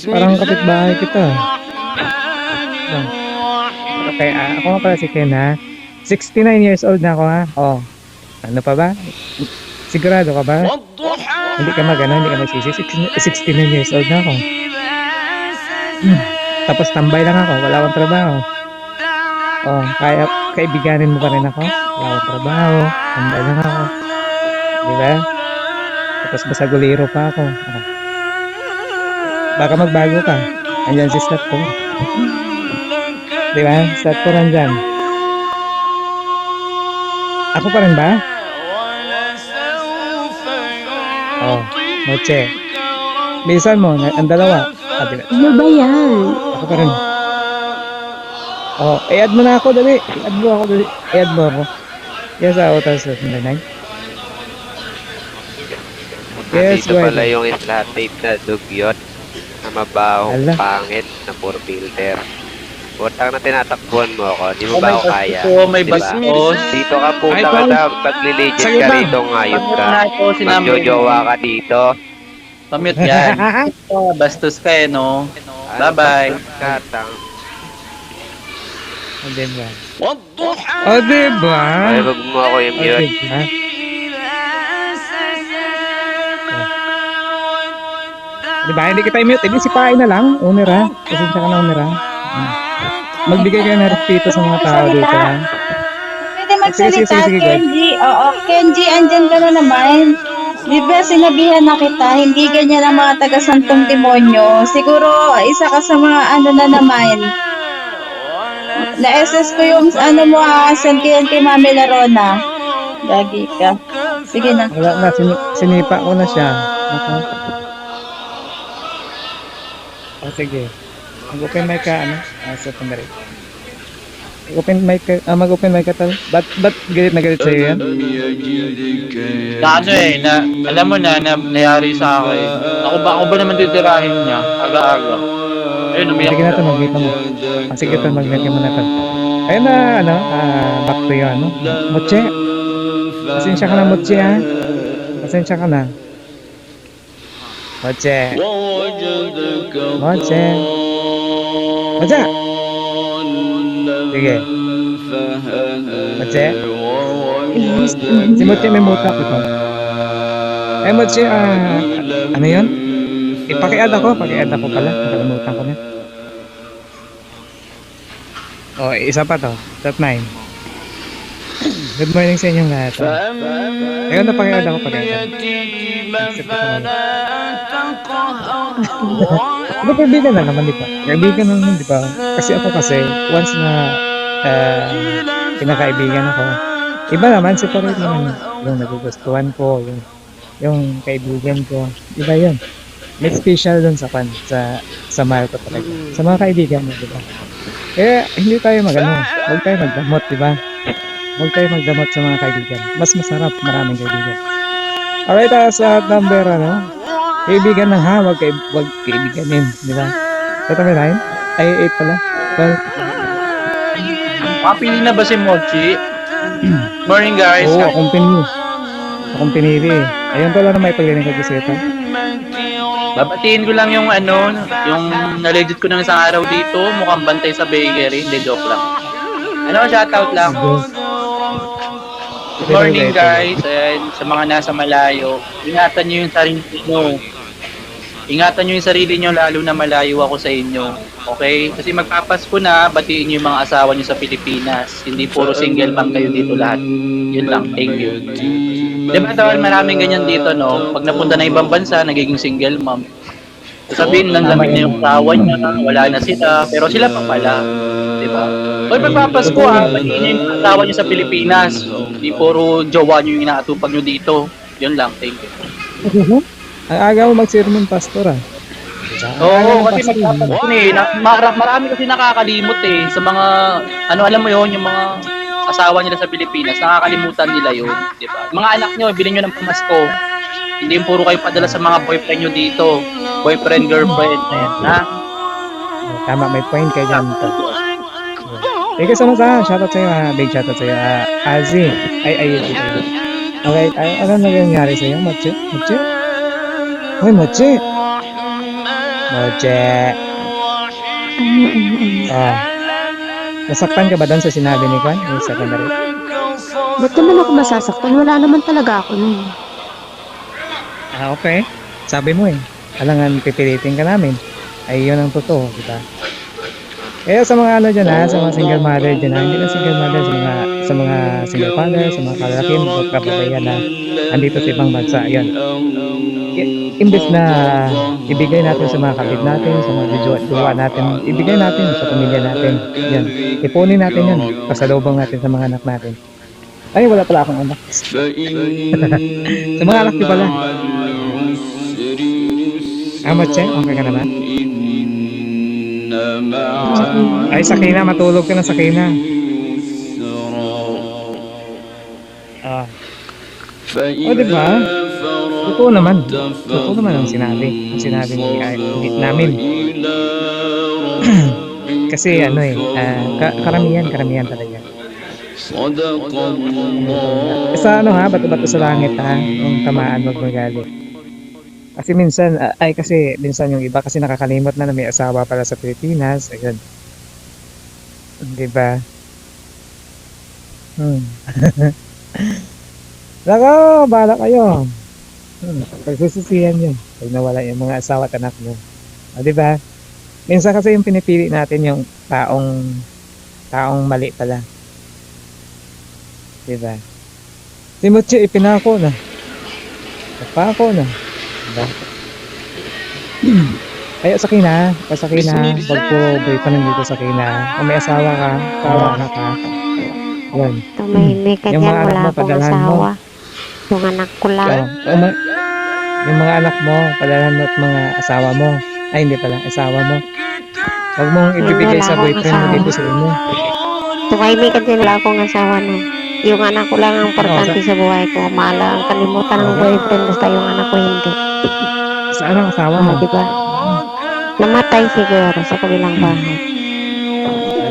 [SPEAKER 1] Parang kapitbahay kita. Okay, ako nga pala si Ken ha. 69 years old na ako ha. Oh. Ano pa ba? Sigurado ka ba? Hindi ka magano, hindi ka magsisi. 69 years old na ako. Tapos tambay lang ako, wala akong trabaho. Oh, kaya kaibiganin mo pa rin ako. Wala akong trabaho, tambay lang ako. Di ba? Tapos basaguliro pa ako. Oh. Baka magbago ka. Andyan si stat ko. Di ba? Stat ko nandyan. Ako pa rin ba? Oh, Moche. Bilisan mo, ang dalawa. Diba?
[SPEAKER 7] Ano ba yan?
[SPEAKER 1] Ako pa rin. Oh, i-add mo na ako, dali. I-add mo ako, dali. I-add mo ako. Yes, ako tapos na 9. Yes,
[SPEAKER 9] Dito
[SPEAKER 1] go
[SPEAKER 9] pala
[SPEAKER 1] ahead.
[SPEAKER 9] yung slatate na dugyot na mabahong
[SPEAKER 1] Ala.
[SPEAKER 9] pangit na poor filter. Putang na tinatakbuhan mo ako, di mo ba ako kaya?
[SPEAKER 8] May
[SPEAKER 9] Diba?
[SPEAKER 8] bastos.
[SPEAKER 9] Dito ka puta
[SPEAKER 1] Ay,
[SPEAKER 9] ka
[SPEAKER 1] tol.
[SPEAKER 9] na, pagliligid
[SPEAKER 1] Sige
[SPEAKER 9] ka
[SPEAKER 1] ba?
[SPEAKER 9] rito, ngayop ka.
[SPEAKER 8] Sinabi
[SPEAKER 9] Magjojowa ka dito.
[SPEAKER 8] Pamute yan. Bastos ka eh, no? Bye-bye.
[SPEAKER 9] Katang.
[SPEAKER 1] Oh, diba? Oh, diba?
[SPEAKER 9] Ay, wag mo ako yung
[SPEAKER 1] Oh,
[SPEAKER 9] mute.
[SPEAKER 1] diba? Diba? Hindi kita i-mute. Hindi, sipain na lang. Owner ha. Pasensya ka na, owner ha. Magbigay kayo ng respeto sa mga tao dito ha.
[SPEAKER 5] Pwede magsalita,
[SPEAKER 1] Sige, sige, sige,
[SPEAKER 5] Kenji. Oo, Kenji, andyan ka na naman. Di ba sinabihan na kita, hindi ganyan ang mga taga-santong demonyo. Siguro, isa ka sa mga ano na naman. Na-SS ko yung ano mo send ko yan kay Mami Larona. Lagi ka. Sige na.
[SPEAKER 1] Wala na, sinipa ko na siya. Ako. Oh, sige. Mag-open mic ka, ano? Sa Tandarit. Mag-open mic ka, mag-open mic ka tal. Ba't galit na galit sa'yo yan?
[SPEAKER 8] Na ano eh, alam mo na, nangyari sa akin. Ako ba naman titirahin niya? Aga-aga. Ayun, umiyak
[SPEAKER 1] Sige na to, mag-mute mo. Sige to, mag-mute mo na to. Ayun na, ano, back to you, ano? Moche. Pasensya ka na, Moche, ha? Pasensya ka na. Moche. Moche. Moche. Sige. Moche. Si Moche may mutak ito. Eh, Moche, ano yun? Paki-add ako pala. Nakalimutan ko na. Oh, isa pa to. Top 9. Good morning sa inyong lahat. Ayun na, paki-add ako paki-add. Ano, kaibigan na naman, di ba? Kaibigan na naman, di ba? Kasi ako once na pinakaibigan ako. Iba naman, separate naman yung nagugustuhan ko, yung kaibigan ko. Iba yun. May special dun sa mahal ko talaga. Sa mga kaibigan mo, di ba? Kaya hindi tayo huwag tayo magdamot, di ba? Huwag tayo magdamot sa mga kaibigan. Mas masarap, maraming kaibigan. Alright, sa number, kaibigan na ha, huwag kaibiganin, di ba? Ito ba tayo? Ay, 8 pala. Well,
[SPEAKER 8] Makapili na ba si Mochi? Morning guys.
[SPEAKER 1] oo, akong pinili. Ayun pala na may pagliling ko kasi ito.
[SPEAKER 8] Babatiin ko lang yung na-legit ko ng isang araw dito. Mukhang bantay sa bakery. Hindi, joke lang. Shoutout lang. Good morning guys. Ayan, sa mga nasa malayo. Ingatan nyo yung sarili nyo. Ingatan nyo yung sarili nyo lalo na malayo ako sa inyo. Okay? Kasi magpapasko na, batiin nyo yung mga asawa nyo sa Pilipinas. Hindi puro single mom kayo dito lahat. Yun lang. Thank you. Diba tawal, maraming ganyan dito, no? Pag napunta na ibang bansa, nagiging single mom. Sabihin, nanlamig na yung asawa niya, wala na sila, pero sila pa pala. Diba? Hoy, magpapasko ha, batiin nyo yung asawa nyo sa Pilipinas. Hindi puro jowa nyo yung inaatupag nyo dito. Yun lang. Thank you.
[SPEAKER 1] Ang aga mo mag-sermon, pastor,
[SPEAKER 8] Oo, kasi magpapasko marami kasi nakakalimot sa mga, alam mo yon yung mga asawa nila sa Pilipinas, nakakalimutan nila yun, di ba? Mga anak nyo, bilhin nyo ng pamasko. Hindi yung puro kayo padala sa mga boyfriend nyo dito. Boyfriend, girlfriend, ha?
[SPEAKER 1] Tama, may point kayo dyan. Thank you so much, shoutout sa'yo, big shoutout sa'yo. Azi, okay, ano nangyari sa'yo, Mochi? Hoy, Mochi! Nasaktan ka ba doon sa sinabi ni Kwan? Yung secondary?
[SPEAKER 7] Ba't naman ako masasaktan? Wala naman talaga ako nun.
[SPEAKER 1] Okay. Sabi mo alangan pipilitin ka namin. Ay, yun ang totoo, di ba? Kaya sa mga dyan sa mga single mother dyan hindi na single mother, sa mga single father, sa mga kalalakim, kababayan na andito sa ibang bansa, yun. Imbes na ibigay natin sa mga kapit natin, sa mga jowa natin, ibigay natin sa pamilya natin, yan. Ipunin natin yan, pasalubong natin sa mga anak natin. Ay, wala pala akong anak. Sa mga anak ko pala. Mochi, okay ka naman? Ay, Sakina, matulog ka na, Sakina. Diba? Totoo naman ang sinabi. Ang sinabi namin. Kasi karamihan talaga. Sa bato-bato sa langit yung tamaan, wag magalit. Kasi minsan yung iba kasi nakakalimot na may asawa pala sa Pilipinas. Ayun. Diba? Nako, bahala kayo. Pagsusisihan yun. Pag nawala yung mga asawa at anak mo. Diba? Minsan kasi yung pinipili natin yung taong mali pala. Diba? Si Mochi, ipinako na. Napako na. Diba? Kaya Sakina, wag po boyfriend dito Sakina. Kung may asawa ka, anak ka. Yun.
[SPEAKER 7] Tumahimik ka
[SPEAKER 1] Yung
[SPEAKER 7] dyan,
[SPEAKER 1] mga anak
[SPEAKER 7] wala
[SPEAKER 1] mo,
[SPEAKER 7] akong
[SPEAKER 1] padalhan mo.
[SPEAKER 7] asawa. Yung anak ko lang.
[SPEAKER 1] Yung mga anak mo, padalhan mo at mga asawa mo. Ay, hindi pala, asawa mo. Huwag mong ibibigay
[SPEAKER 7] Wala
[SPEAKER 1] sa
[SPEAKER 7] akong
[SPEAKER 1] boyfriend mo
[SPEAKER 7] asawa.
[SPEAKER 1] dito sa inyo.
[SPEAKER 7] Tumahimik ka dyan, wala akong asawa na. Yung anak ko lang ang importante sa buhay ko. Maala ang kalimutan ng boyfriend, basta yung anak ko hindi.
[SPEAKER 1] Saan ang asawa mo?
[SPEAKER 7] Diba? Namatay siguro sa kabilang bahay.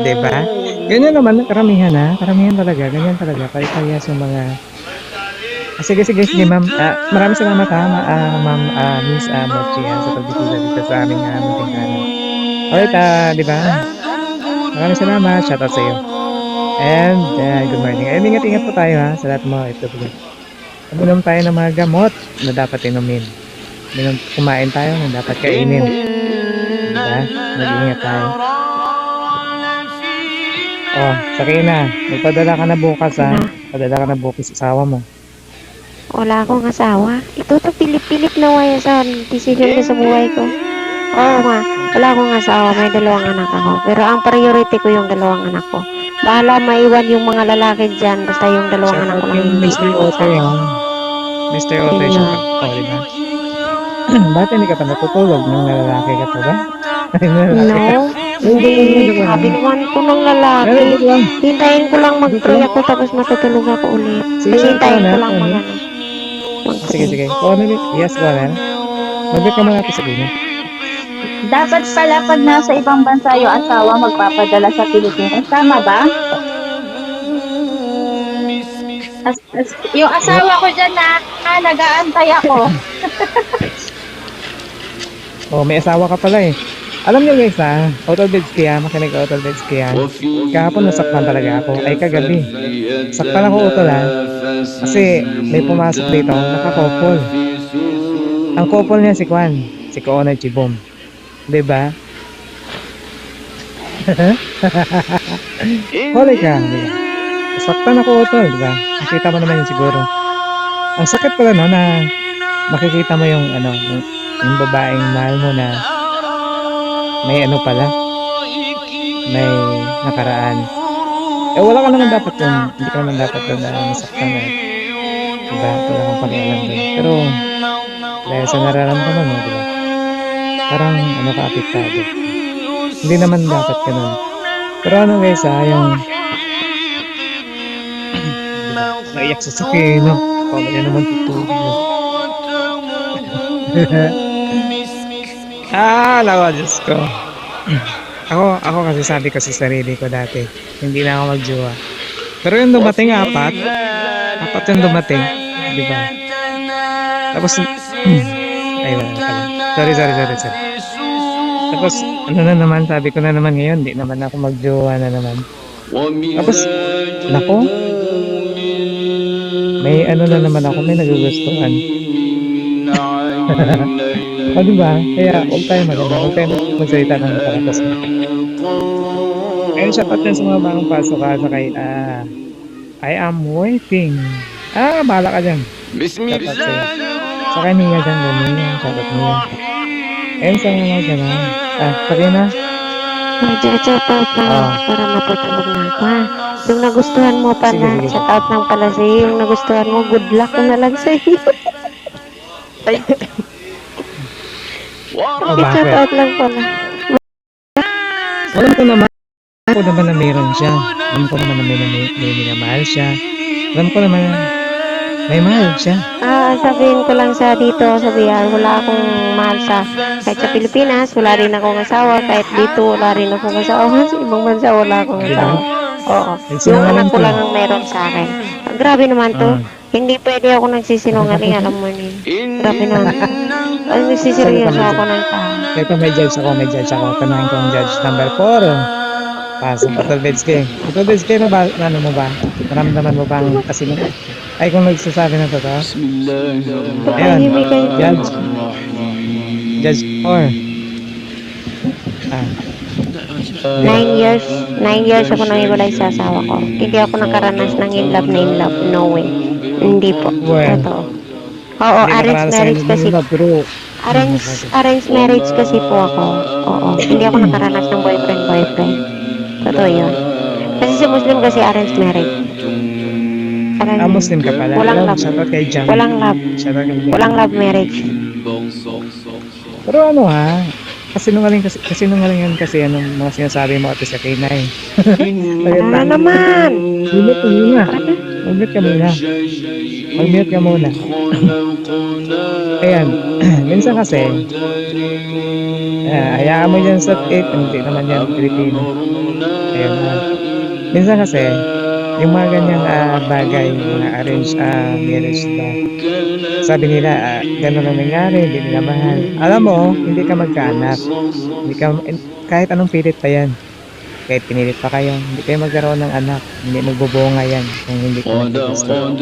[SPEAKER 1] Diba? Ganyan naman, karamihan talaga, ganyan talaga. Kaya sa mga... Sige, ma'am. Maraming salamat ma'am Miss Mochi sa pagbibigay dito sa aming munting alright, diba? Maraming salamat. Shoutout sa iyo. And good morning. And ingat-ingat po tayo sa lahat mo. Ito po. Uminom tayo ng mga gamot na dapat inumin. Kumain tayo na dapat kainin. Diba? Mag-ingat tayo. Sakina, magpadala ka na bukas Padala ka na bukas sa asawa mo.
[SPEAKER 7] Wala akong asawa. Ito pilit-pilit na waya sa decision ko sa buhay ko. Oo nga, wala akong asawa. May 2 anak ako. Pero ang priority ko yung 2 anak ko. Bahala maiwan yung mga lalaki dyan. Basta yung dalawang
[SPEAKER 1] Shout
[SPEAKER 7] anak
[SPEAKER 1] out
[SPEAKER 7] ko lang
[SPEAKER 1] yung
[SPEAKER 7] hindi.
[SPEAKER 1] Mr. Otter yan. Mr. Otter,
[SPEAKER 7] Yun
[SPEAKER 1] shout
[SPEAKER 7] lang.
[SPEAKER 1] out. Oh, diba? Bakit hindi ka pa natutulog nung lalaki ka pa ba?
[SPEAKER 7] No? Hindi. Sabi naman ko ng lalaki.
[SPEAKER 1] Pero lang.
[SPEAKER 7] Hintayin ko lang mag-pray ako tapos matutulog ako ulit.
[SPEAKER 1] Sige,
[SPEAKER 7] Hintayin ko
[SPEAKER 1] ano,
[SPEAKER 7] lang
[SPEAKER 1] ano?
[SPEAKER 7] mag-ano.
[SPEAKER 1] Sige, sige. Kung ano, yes, wala. Magbit ka mga sa Pilipinas.
[SPEAKER 5] Dapat pala pag nasa ibang bansa yung asawa magpapadala sa Pilipinas. Tama ba? Yung asawa ko dyan nag-aantay ako.
[SPEAKER 1] Oh, may asawa ka pala eh. Alam niyo guys auto beds kaya, makinig auto beds kaya. Kahapon nasaktan talaga ako, ay kagabi. Saktan ako utol kasi may pumasok dito, naka-couple. Ang couple niya si Kwan, si Koonay Chibom. Diba? Holy ka, diba? Saktan ako utol, diba? Nakita mo naman yun siguro. Ang sakit pala no, na makikita mo yung yung babaeng mahal mo na may pala, may nakaraan. Wala ka naman dapat dun, hindi ka naman dapat dun na masaktan na, diba? Wala kang pakialam dun. Pero, dahil sa nararamdaman mo, diba? Parang, ka apektado. Hindi naman dapat ganun. Pero guys, yung, diba? Naiyak sa sakit, no? Kung yan naman tutulog, no? Naku, Diyos ko. Ako kasi sabi ko sa sarili ko dati, hindi na ako magjowa. Pero yung dumating apat yung dumating, di ba? Tapos, ay wala pala. Sorry. Tapos, na naman, sabi ko na naman ngayon, hindi naman ako magjowa na naman. Tapos, nako, may na naman ako, may nagugustuhan. O diba? Kaya huwag tayo magsalita ng palatas. Ayun, shout out yan sa mga bagong pasok sa kay I am waiting. Bahala ka dyan. Shout out sa'yo. Sa kay Nia dyan, Nia. Shout out Nia. Ayun sa mga dyan sabi na.
[SPEAKER 7] Mag-shout out lang para matutulog na ako ha. Yung nagustuhan mo pala, shout out lang pala sa'yo. Yung nagustuhan mo, good luck na lang sa'yo.
[SPEAKER 1] Bakit?
[SPEAKER 7] Shout out lang pala.
[SPEAKER 1] Alam ko naman na mayroon siya. Alam ko naman na may minamahal siya. Alam ko naman na may mahal siya.
[SPEAKER 7] Sabihin ko lang sa dito, sa BR, wala akong mahal kahit sa Pilipinas, wala rin akong asawa. Kahit dito, wala rin akong asawa. Sa ibang bansa, wala akong asawa. Oo. Yung anak ko lang ang meron sa akin. Grabe naman to. Hindi pwede ako nagsisinungaling, alam mo niyo. Grabe naman. Nagsiseryoso ako ng tao.
[SPEAKER 1] Ito may judge ako. Tanahin ko ang judge number 4. Pasok, Total Beds K. Total Beds K, ano mo ba? Naramdaman mo bang kasino? Ay, kung nagsasabi na totoo. Ayun, Judge 4.
[SPEAKER 7] 9 years ako nang iwalay sa asawa ko. Hindi ako nakaranas ng in love. No way. Hindi po. Totoo. Oo, arranged marriage kasi. Arranged marriage kasi po ako. Oo. Hindi ako nakaranas ng boyfriend. Totoo yun. Kasi sa Muslim kasi arranged marriage.
[SPEAKER 1] Muslim ka pala.
[SPEAKER 7] Walang love.
[SPEAKER 1] Shoutout kay Jam.
[SPEAKER 7] Walang love. Walang love marriage.
[SPEAKER 1] Pero kasinungaling yan kasi anong mga sinasabi mo ate sa K9.
[SPEAKER 7] Naman.
[SPEAKER 1] Mag-mute ka muna. Ayan. Minsan kasi, hayaan mo dyan sa 8, hindi naman yan Pilipino. Ayan. Minsan kasi, yung mga ganyang bagay, mga arranged marriage ba, sabi nila, gano'n ang nangyari, hindi nila mahal. Alam mo, hindi ka magkaanak. Kahit anong pilit pa yan. Kahit pinilit pa kayo, hindi kayo magkaroon ng anak. Hindi magbubunga yan kung hindi ka naggusto.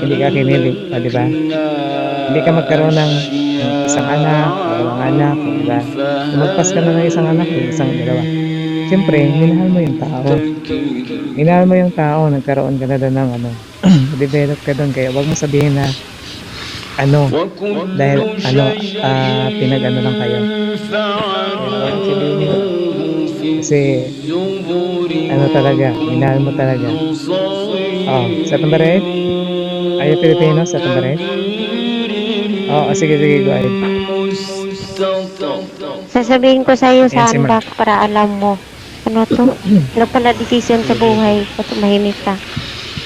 [SPEAKER 1] Hindi ka kinilit, diba? Hindi ka magkaroon ng isang anak, dalawang anak, diba? Lumagpas ka na ng isang anak, isang dalawa. Siyempre, minahal mo yung tao. Minahal mo yung tao, nagkaroon ka na doon ng develop ka doon. Kaya wag mo sabihin na dahil pinag-ano lang kayo. Kasi, ano talaga, minahal mo talaga. Oh, sa number 8? Are you Filipino? Sa number 8? Oh, sige, go ahead.
[SPEAKER 7] Sasabihin ko sa iyo
[SPEAKER 1] Ayan si
[SPEAKER 7] saan
[SPEAKER 1] Mark.
[SPEAKER 7] ba para alam mo. Ano to? Ano pala decision sa buhay? Ba't tumahimik ka?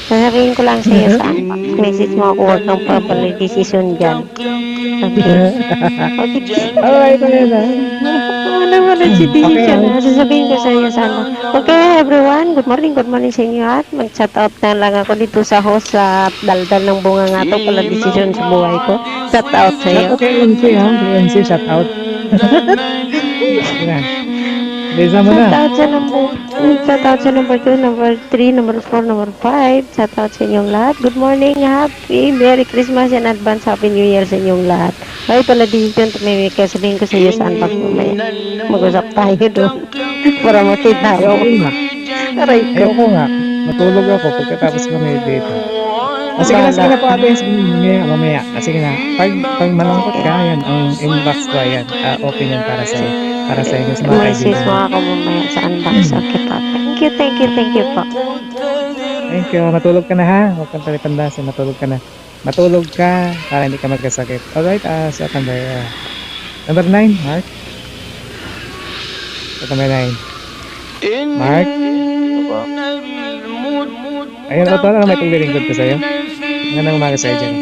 [SPEAKER 7] Sasabihin ko lang sa iyo saan ba. Message mo ako, huwag kang pala decision dyan. Okay. Okay.
[SPEAKER 1] Alright, na.
[SPEAKER 7] Wala si decision
[SPEAKER 1] Okay.
[SPEAKER 7] na. Sasabihin ko sa iyo saan ba. Okay, everyone. Good morning sa inyo at mag-chat out na lang ako dito sa host sa daldal ng bunga nga to pala decision sa buhay ko. Chat out sa iyo.
[SPEAKER 1] Shout out kay MC, ha? Kay MC, shout out. Yan. Bisa mo na.
[SPEAKER 7] Shout out sa number 2, number 3, number 4, number 5. Shout out sa inyong lahat. Good morning, happy Merry Christmas and advance Happy New Year sa inyong lahat. Ay, pala decision tumimik ka. Sabihin ko sa iyo saan pag mag-usap tayo doon. Para makita
[SPEAKER 1] Ayoko
[SPEAKER 7] mo.
[SPEAKER 1] nga.
[SPEAKER 7] Aray ko.
[SPEAKER 1] Ayoko nga. Matulog ako pagkatapos kami dito. Sige na po ate. Mamaya. Sige na. Pag malungkot ka, yan. Ang inbox ko, yan. Open yan para sa'yo. Para sa inyo sa mga
[SPEAKER 7] Message mo
[SPEAKER 1] kaibigan.
[SPEAKER 7] ako mamaya sa unbox. Okay pa. Thank you po.
[SPEAKER 1] Thank you. Matulog ka na ha. Huwag kang palipandasin. Matulog ka na. Matulog ka para hindi ka magkasakit. Alright, sa number 9, Mark. Sa number 9. Mark. Ayun, Otto, may paglilingkod ko sa'yo. Magandang umaga sa'yo dyan.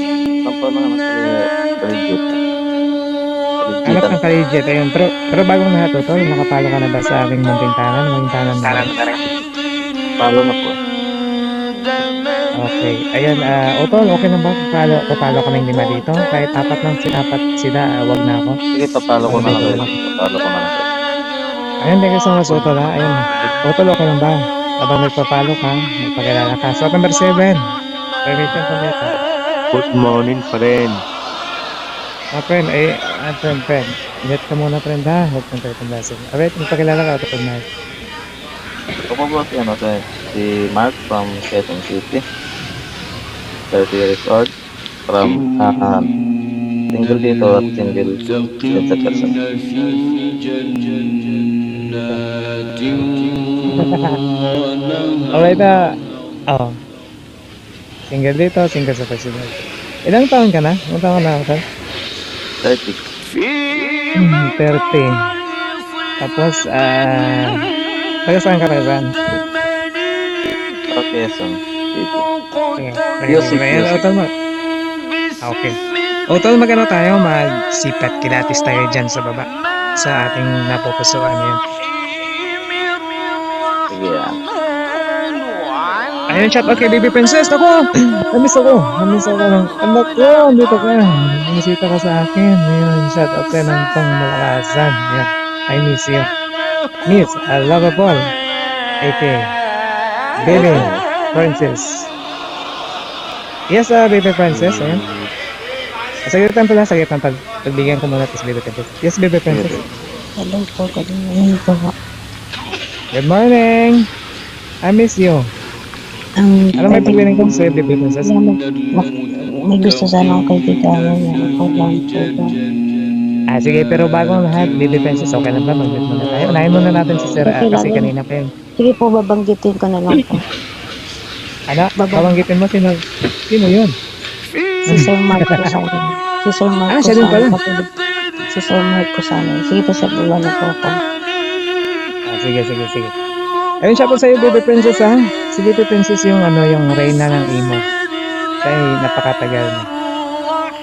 [SPEAKER 1] Anak ng ka-legit. Ayun, pero bagong lahat, Otto, nakapalo ka na ba sa aking munting tanan?
[SPEAKER 4] Palo na po.
[SPEAKER 1] Okay. Ayun, Otto, okay na ba? Papalo kaming 5 dito? Kahit apat sila, wag na ako.
[SPEAKER 4] Sige, papalo ko na lang. Papalo ko na lang.
[SPEAKER 1] Ayun, thank you so much, Otto, ha? Ayun, Otto, okay lang ba? Habang nagpapalo ka, magpakilala ka. So, number 7. Permission ko nito.
[SPEAKER 4] Good morning, friend.
[SPEAKER 1] Friend. Ingat ka muna, friend, ha? Huwag kang palipandasin. Alright, magpakilala ka, Otto, Mark.
[SPEAKER 4] Ako po si Mark from Quezon City. 30 years old. From single dito at single sa person.
[SPEAKER 1] Alright, single dito, single sa president. Ilang taon ka na? Ilang taon ka na, Otto?
[SPEAKER 4] 30.
[SPEAKER 1] 30. Tapos, taga saan ka taga saan?
[SPEAKER 4] Quezon City.
[SPEAKER 1] Sige,
[SPEAKER 4] Music.
[SPEAKER 1] Otto, okay. Otto, mag-ano tayo? Magsipat kilatis tayo dyan sa baba. Sa ating napupusuan yan.
[SPEAKER 4] Sige yan.
[SPEAKER 1] Ayun, shout out kay Baby Princess. Ako! Namiss ako ng anak ko. Dito ka. Namisita ka sa akin. Ayun, shout out sa'yo ng pangmalakasan. Yan. I miss you. Miss, I love you all. A.K. Baby Princess. Yes, Baby Princess. Ayun. Sagitan pala, pagbigyan ko muna ito sa Baby Princess. Yes, Baby Princess.
[SPEAKER 5] Hello po, good morning po.
[SPEAKER 1] Good morning. I miss you. Ano may paglilin ko sa Baby Princess?
[SPEAKER 5] May gusto sana akong kaibigan. Ako lang po ba?
[SPEAKER 1] Sige, pero bago ang lahat, Baby Princess, okay lang ba? Mag-meet muna tayo. Unahin muna natin si Sir,
[SPEAKER 5] Okay
[SPEAKER 1] kasi
[SPEAKER 5] lang.
[SPEAKER 1] kanina pa yun.
[SPEAKER 5] Sige po, babanggitin ko na lang po.
[SPEAKER 1] Ano? Babanggitin mo, sino yun?
[SPEAKER 5] Si Sir Mark po sana. Si Sir Mark po
[SPEAKER 1] siya din pala.
[SPEAKER 5] sana. Si Sir Mark po sana. Sige po, Sir, wala na po ako.
[SPEAKER 1] Sige. Ayun siya po sa'yo, Baby Princess, ha? Si Baby Princess yung reyna ng emo. Siya ay napakatagal na.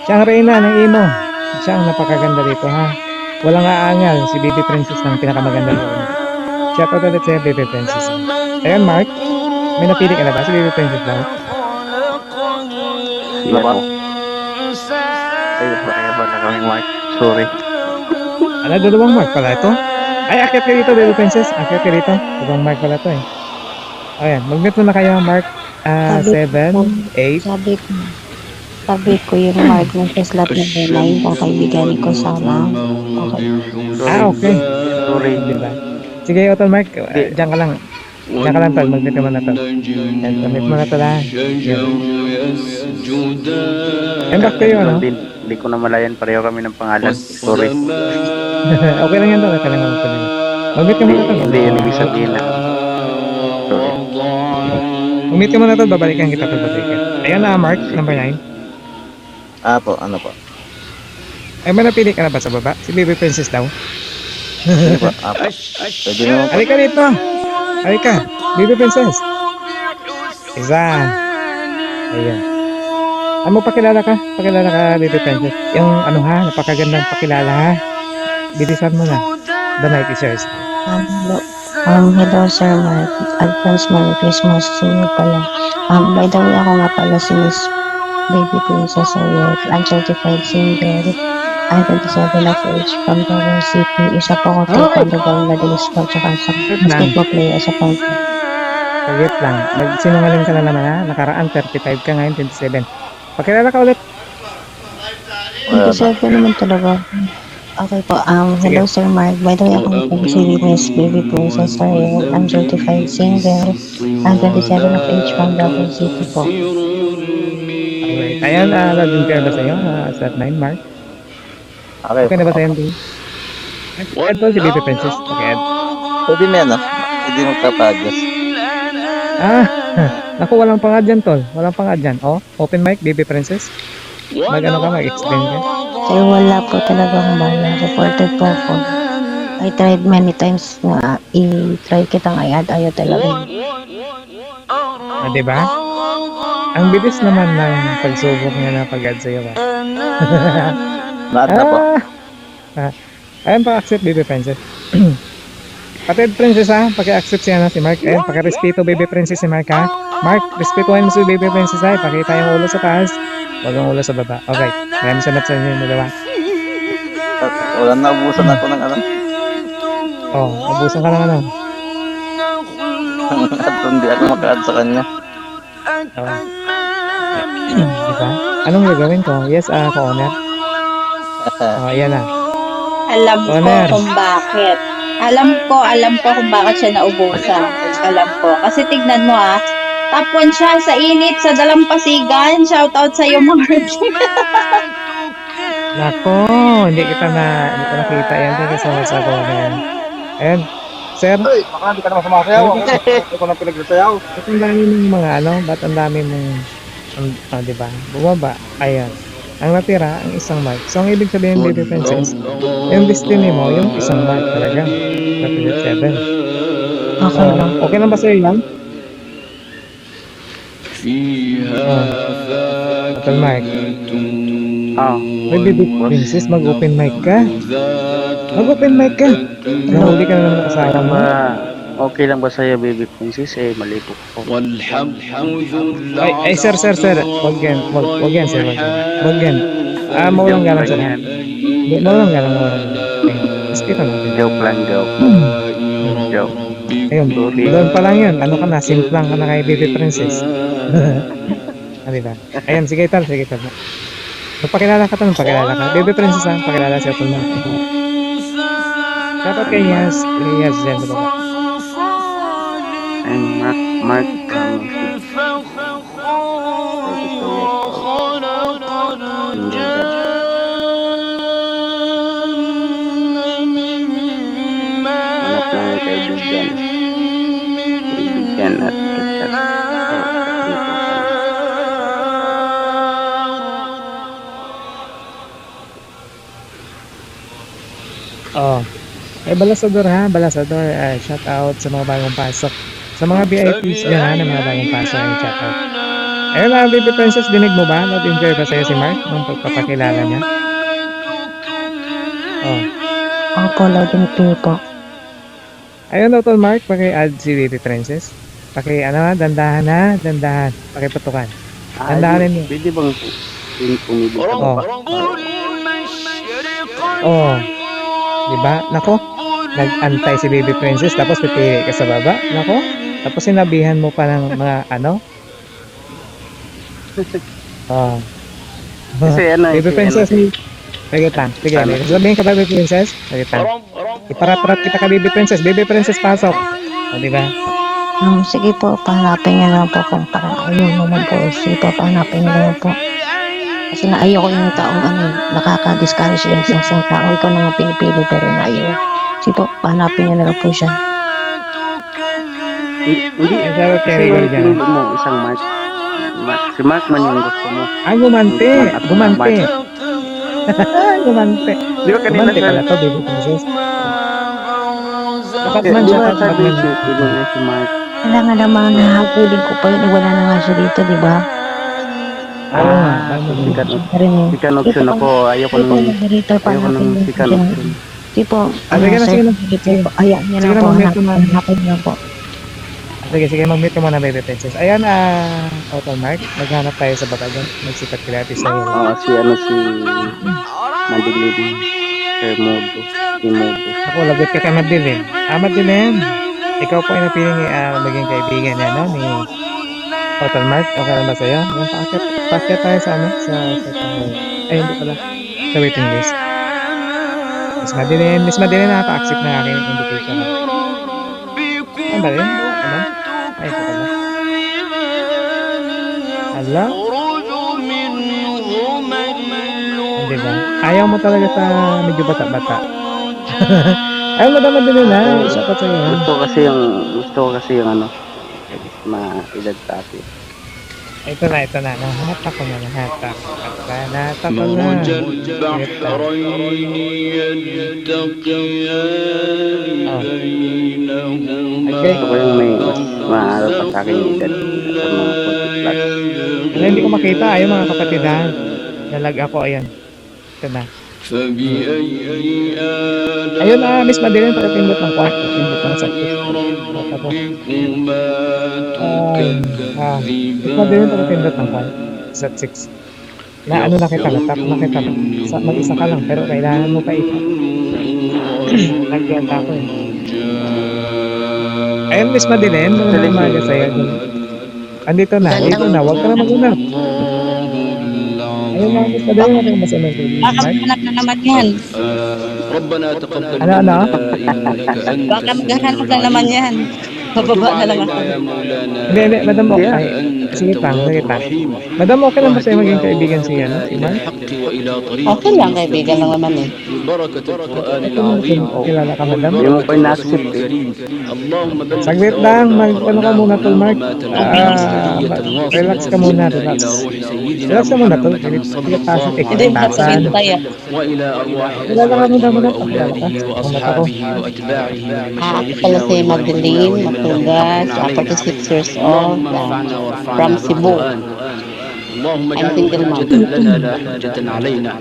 [SPEAKER 1] Siya ang reyna ng emo. Siya ang napakaganda dito, ha? Walang aangal, si Baby Princess ang pinakamaganda dito. Siya po ulit sa'yo, Baby Princess. Ayun, Mark, may napili ka na ba si Baby Princess daw?
[SPEAKER 4] Sila po. Kaya ba na kaming Mark? Sorry.
[SPEAKER 1] Dalawang Mark pala ito? Ay, akit ka dito, Baby Princess. Akit ka dito. Dalawang Mark pala ito, eh. Ayan, mag-meet muna kayo, Mark. 7, 8.
[SPEAKER 5] Sabi ko yung Mark na sa slot na Bemay, kakaibigan ko sana. Okay.
[SPEAKER 1] Okay. Sorry, diba? Sige, Otto, Mark. Diyan ka lang. Tol. Mag-meet ka muna, Tol. Yan, mag-meet muna, Tol, ha? Yan, back kayo, ano?
[SPEAKER 9] Hindi ko na malayan, pareho kami ng pangalan. Sorry.
[SPEAKER 1] Okay lang yan, Tol. Okay lang yan, Tol. Mag-meet ka muna tol.
[SPEAKER 9] Hindi yun ibig sabihin na.
[SPEAKER 1] Mag-meet ka muna tol, babalikan kita tol, babalikan. Ayan na, Mark, number 9.
[SPEAKER 4] Po, ano po?
[SPEAKER 1] Ay, may napili ka na ba sa baba? Si Baby Princess daw.
[SPEAKER 4] Sige po, po. Pwede naman po.
[SPEAKER 1] Halika dito. Halika, Baby Princess. Isa. Ayan. Pakilala ka. Pakilala ka, Baby Princess. Yung ano ha, napakagandang pakilala ha. Bilisan mo na. The night is yours.
[SPEAKER 5] Hello. Hello Sir Mark. Advance Merry Christmas to you pala. By the way, ako nga pala si Miss Baby Princess Ariel. I'm certified single. I'm 27 of age from Davao City. Isa po ako taekwondo Bangladesh po. Tsaka sa basketball player sa Pangko.
[SPEAKER 1] Saglit lang. Nagsinungaling ka na naman ha. Nakaraan 35 ka ngayon 27. Pakilala ka ulit.
[SPEAKER 5] 27 naman talaga. Okay po. Hello Sir Mark. By the way, ako po si Miss Baby Princess Ariel. I'm certified single. I'm 27 of age from Davao City po.
[SPEAKER 1] Alright. Ayan, login ka ba sa'yo? Sa 9, Mark? Okay na ba sa'yo, Ding? Ito si Baby Princess. Okay, Ed.
[SPEAKER 4] Pwede na, no? Pwede magpapagas.
[SPEAKER 1] Naku, walang pangad dyan, tol. Walang pangad dyan. Oh, open mic, Baby Princess. Mag-ano ka, mag-explain ka.
[SPEAKER 5] Sir, wala po talaga akong bahala. Reported po ako. I tried many times na i-try kitang i-add. Ayaw talaga.
[SPEAKER 1] Diba? Ang bilis naman ng pagsubok niya na pag-add sa'yo, ba?
[SPEAKER 4] Lahat na po.
[SPEAKER 1] Ayan, pa-accept, Baby Princess. Pati Princess ha, paki-accept siya na si Mark. Ayan, paki-respeto, Baby Princess si Mark ha. Mark, respetuhin mo si Baby Princess ha. Pakita yung ulo sa taas. Huwag ang ulo sa baba. Okay, maraming salamat sa inyo yung dalawa.
[SPEAKER 4] Wala na, ubusan ako ng ano.
[SPEAKER 1] Oh, abusan ka ng ano.
[SPEAKER 4] At hindi ako maka-add sa kanya.
[SPEAKER 1] Oh. Diba? Anong gagawin ko? Yes, ko-owner. Ayan na.
[SPEAKER 5] Alam ko
[SPEAKER 1] Honor.
[SPEAKER 5] kung bakit. Alam ko kung bakit siya naubusan. Alam ko. Kasi tignan mo top 1 siya sa init, sa dalampasigan. Shoutout sa iyo, Mark.
[SPEAKER 1] Nako, hindi kita nakita yan. Hindi kasama sa ko-owner. Ayan. Sir,
[SPEAKER 6] Baka hindi ka naman sumasayaw. Ako ko na pinagsasayaw.
[SPEAKER 1] ba't ang dami mong mga ba't ang dami mong, diba? Bumaba. Ayan. Ang natira, ang isang mark. So, ang ibig sabihin, Baby Princess, yung destiny mo, yung isang mark talaga. Represent 7.
[SPEAKER 5] Okay lang.
[SPEAKER 1] Okay lang ba sa'yo yan? Open mic. Baby Princess, mag-open mic ka. Mag-open mic ka. Nahuli ka na naman kasama mo.
[SPEAKER 6] Okay lang ba sa'yo, Baby Princess? Mali po po.
[SPEAKER 1] Ay, sir. Wag yan, sir. Wag yan. Mawalang galang sa lahat. Mawalang galang. Respeto natin.
[SPEAKER 6] Joke lang, joke. Joke.
[SPEAKER 1] Ayun, doon pa lang yun. Ano ka na, simplang ka na kay Baby Princess. Diba? Ayan, sige tal. Magpakilala ka. Baby Princess pakilala siya ito na. Dapat kay Yas dyan, diba?
[SPEAKER 6] I'm Mark. Anak ng kaibigan at
[SPEAKER 1] Oh. Balasador ha, Balasador. Shout out sa mga bagong pasok. Sa mga VIPs dyan na mga bagong pasok yung shout out. Ayun na, Baby Princess, dinig mo ba? Nag-enjoy ba sa'yo si Mark nung pagpapakilala niya? Oh.
[SPEAKER 5] Opo, login po.
[SPEAKER 1] Ayun na tol Mark, paki-add si Baby Princess. Dandahan. Pakiputukan. Dandahanin mo.
[SPEAKER 6] Pwede bang pumili ka
[SPEAKER 1] Oh.
[SPEAKER 6] ba?
[SPEAKER 1] Oh. Diba? Nako, nag-antay si Baby Princess tapos pipili ka sa baba. Nako, tapos sinabihan mo pa ng mga Oh.
[SPEAKER 6] Kasi
[SPEAKER 1] Baby Princess, sige lang. Sabihin ka ba, Baby Princess? Sige lang. Iparat-rat kita ka, Baby Princess. Baby Princess, pasok. O, diba?
[SPEAKER 5] Sige po, pahanapin niyo lang po kung ayun naman po. Sige po, pahanapin niyo lang po. Kasi ayoko yung taong nakaka-discourage yung isang tao. Ikaw na nga pinipili pero naiyo. Sige po, hanapin niyo na lang po siya.
[SPEAKER 6] Hindi,
[SPEAKER 1] Ay, shoutout kay Rigor dyan.
[SPEAKER 6] pinili mo isang Mark. Si Mark man yung gusto mo.
[SPEAKER 1] Ay, gumante! Gumante! Gumante!
[SPEAKER 6] Di ba kanina
[SPEAKER 1] Gumante pala to, baby princess. Dapat man
[SPEAKER 6] Di
[SPEAKER 1] siya,
[SPEAKER 6] ba
[SPEAKER 1] dapat
[SPEAKER 6] sabi
[SPEAKER 1] man.
[SPEAKER 6] si Mark?
[SPEAKER 5] Kailangan naman nahabulin ko pa yun. Wala na nga siya dito, di ba?
[SPEAKER 1] Oo nga, tama.
[SPEAKER 6] Sikat,
[SPEAKER 5] Rin eh.
[SPEAKER 6] sikat option ako. Ayoko
[SPEAKER 5] Sige po,
[SPEAKER 6] nung,
[SPEAKER 5] moderator pa
[SPEAKER 6] ayoko
[SPEAKER 5] natin.
[SPEAKER 6] nung sikat option.
[SPEAKER 5] Sige po.
[SPEAKER 1] Ah, sige na,
[SPEAKER 5] sir,
[SPEAKER 1] sige na.
[SPEAKER 5] sige po. Hayaan niyo
[SPEAKER 1] Sige
[SPEAKER 5] na
[SPEAKER 1] na,
[SPEAKER 5] po.
[SPEAKER 1] mag-mute na.
[SPEAKER 5] Hanapin niyo po.
[SPEAKER 1] Sige, sige, mag-mute ka muna, baby princess. Ayan, Auto Mark, maghanap tayo sa baba dyan. Magsipat gratis sa iyo.
[SPEAKER 6] Si Mandigliding. Sir Modo. Si Modo.
[SPEAKER 1] Ako, lagot ka kay Madilin. Madilin, ikaw po ay napiling maging kaibigan niya, no? Ni Auto Mark. Okay lang ba sa'yo? Yan, paakyat tayo sa ay, hindi pala. Sa waiting list. Miss Madilin, nakaka-accept na aking invitation. Ano ba rin? Ano? Ay, ito pala. Hala? Hindi ba? Ayaw mo talaga sa medyo bata-bata. Ayaw mo naman din na. Isa pa sa'yo.
[SPEAKER 6] Gusto ko kasi yung ano, ma-edad sa atin.
[SPEAKER 1] Ito na. Nahatak ko na. Nahatak ko na.
[SPEAKER 2] مرج البحرين يلتقيان بينهما
[SPEAKER 6] Gusto ko yung may mas maaaral pa sa akin yung edad sa mga 40 plus.
[SPEAKER 1] Wala, hindi ko makita. Ayaw mga kapatid ha. Nalag ako. Ayan. Ito na.
[SPEAKER 2] فبأي آلاء
[SPEAKER 1] Ayun Miss Madeline. Pagkatindot ng kwarto. Pindot ng sa
[SPEAKER 2] ربكما
[SPEAKER 1] Miss Madeline. Pagkatindot ng kwarto. Sa 6. Na ano na kita. Tap na kita. Mag-isa ka lang. Pero kailangan mo pa ito. Nag-yata ko eh. Ayun, Miss Madeline, magandang umaga sa'yo. Andito na, huwag ka na mag-una. Ayun lang, Miss Madeline, natin masunod.
[SPEAKER 5] Hanap na naman yan.
[SPEAKER 2] ربنا تقبل
[SPEAKER 1] Ano?
[SPEAKER 2] منا إنك أنت
[SPEAKER 5] Baka maghahanap na naman yan. Bababa na lang ako.
[SPEAKER 2] يا مولانا
[SPEAKER 1] Hindi, Madam okay.
[SPEAKER 2] أنت
[SPEAKER 1] Sige pa.
[SPEAKER 2] التواب الرحيم
[SPEAKER 1] Madam, okay lang ba sa'yo maging kaibigan siya, no? Si
[SPEAKER 2] إلى
[SPEAKER 1] Mark?
[SPEAKER 2] الحق وإلى طريق
[SPEAKER 5] Okay lang, kaibigan lang naman eh.
[SPEAKER 2] ببركة القرآن العظيم
[SPEAKER 1] Kilala ka, Madam?
[SPEAKER 6] Hindi mo pa ina-accept eh.
[SPEAKER 2] اللهم بلغ
[SPEAKER 1] Saglit lang, ano ka muna tol, Mark? Relax ka muna, relax. Relax ka muna, tol. Sige, tasan,
[SPEAKER 5] Hindi,
[SPEAKER 1] tasan.
[SPEAKER 5] magsintay ah.
[SPEAKER 2] وإلى أرواح
[SPEAKER 1] Kilala ka muna, Madam?
[SPEAKER 2] وأولاده وأصحابه وأتباعه من
[SPEAKER 5] Ako
[SPEAKER 2] مشايخنا
[SPEAKER 5] pala si Magdalene
[SPEAKER 2] ومن
[SPEAKER 5] Matugas, 46 years old, from Cebu.
[SPEAKER 2] اللهم
[SPEAKER 5] I'm
[SPEAKER 2] اجعله
[SPEAKER 5] single mom.
[SPEAKER 2] حجة لنا لا حجة علينا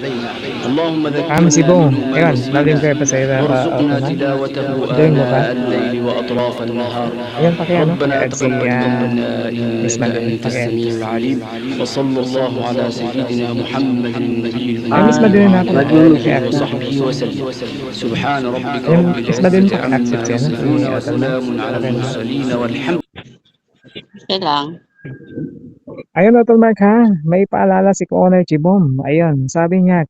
[SPEAKER 2] اللهم ذكرنا
[SPEAKER 1] Si Bong. Ayun, laging kayo pa sa'yo.
[SPEAKER 2] وارزقنا تلاوته آناء الليل وأطراف النهار
[SPEAKER 1] Ayun, pakiano.
[SPEAKER 2] ربنا
[SPEAKER 1] Kaya si
[SPEAKER 2] تقبل منا
[SPEAKER 1] Miss
[SPEAKER 2] إنك
[SPEAKER 1] Madeline,
[SPEAKER 2] أنت السميع العليم وصلى الله على سيدنا محمد النبي
[SPEAKER 1] Ay, Miss Madeline ako.
[SPEAKER 2] الأمين وصحبه وسلم سبحان ربك
[SPEAKER 1] Ayun,
[SPEAKER 2] رب
[SPEAKER 1] Miss Madeline,
[SPEAKER 2] العزة عما
[SPEAKER 1] accept siya, no?
[SPEAKER 2] يصفون وسلام على المرسلين والحمد
[SPEAKER 5] Okay lang.
[SPEAKER 1] Ayun, Tol Mark ha. May paalala si Owner Chibom. Ayun, sabi niya,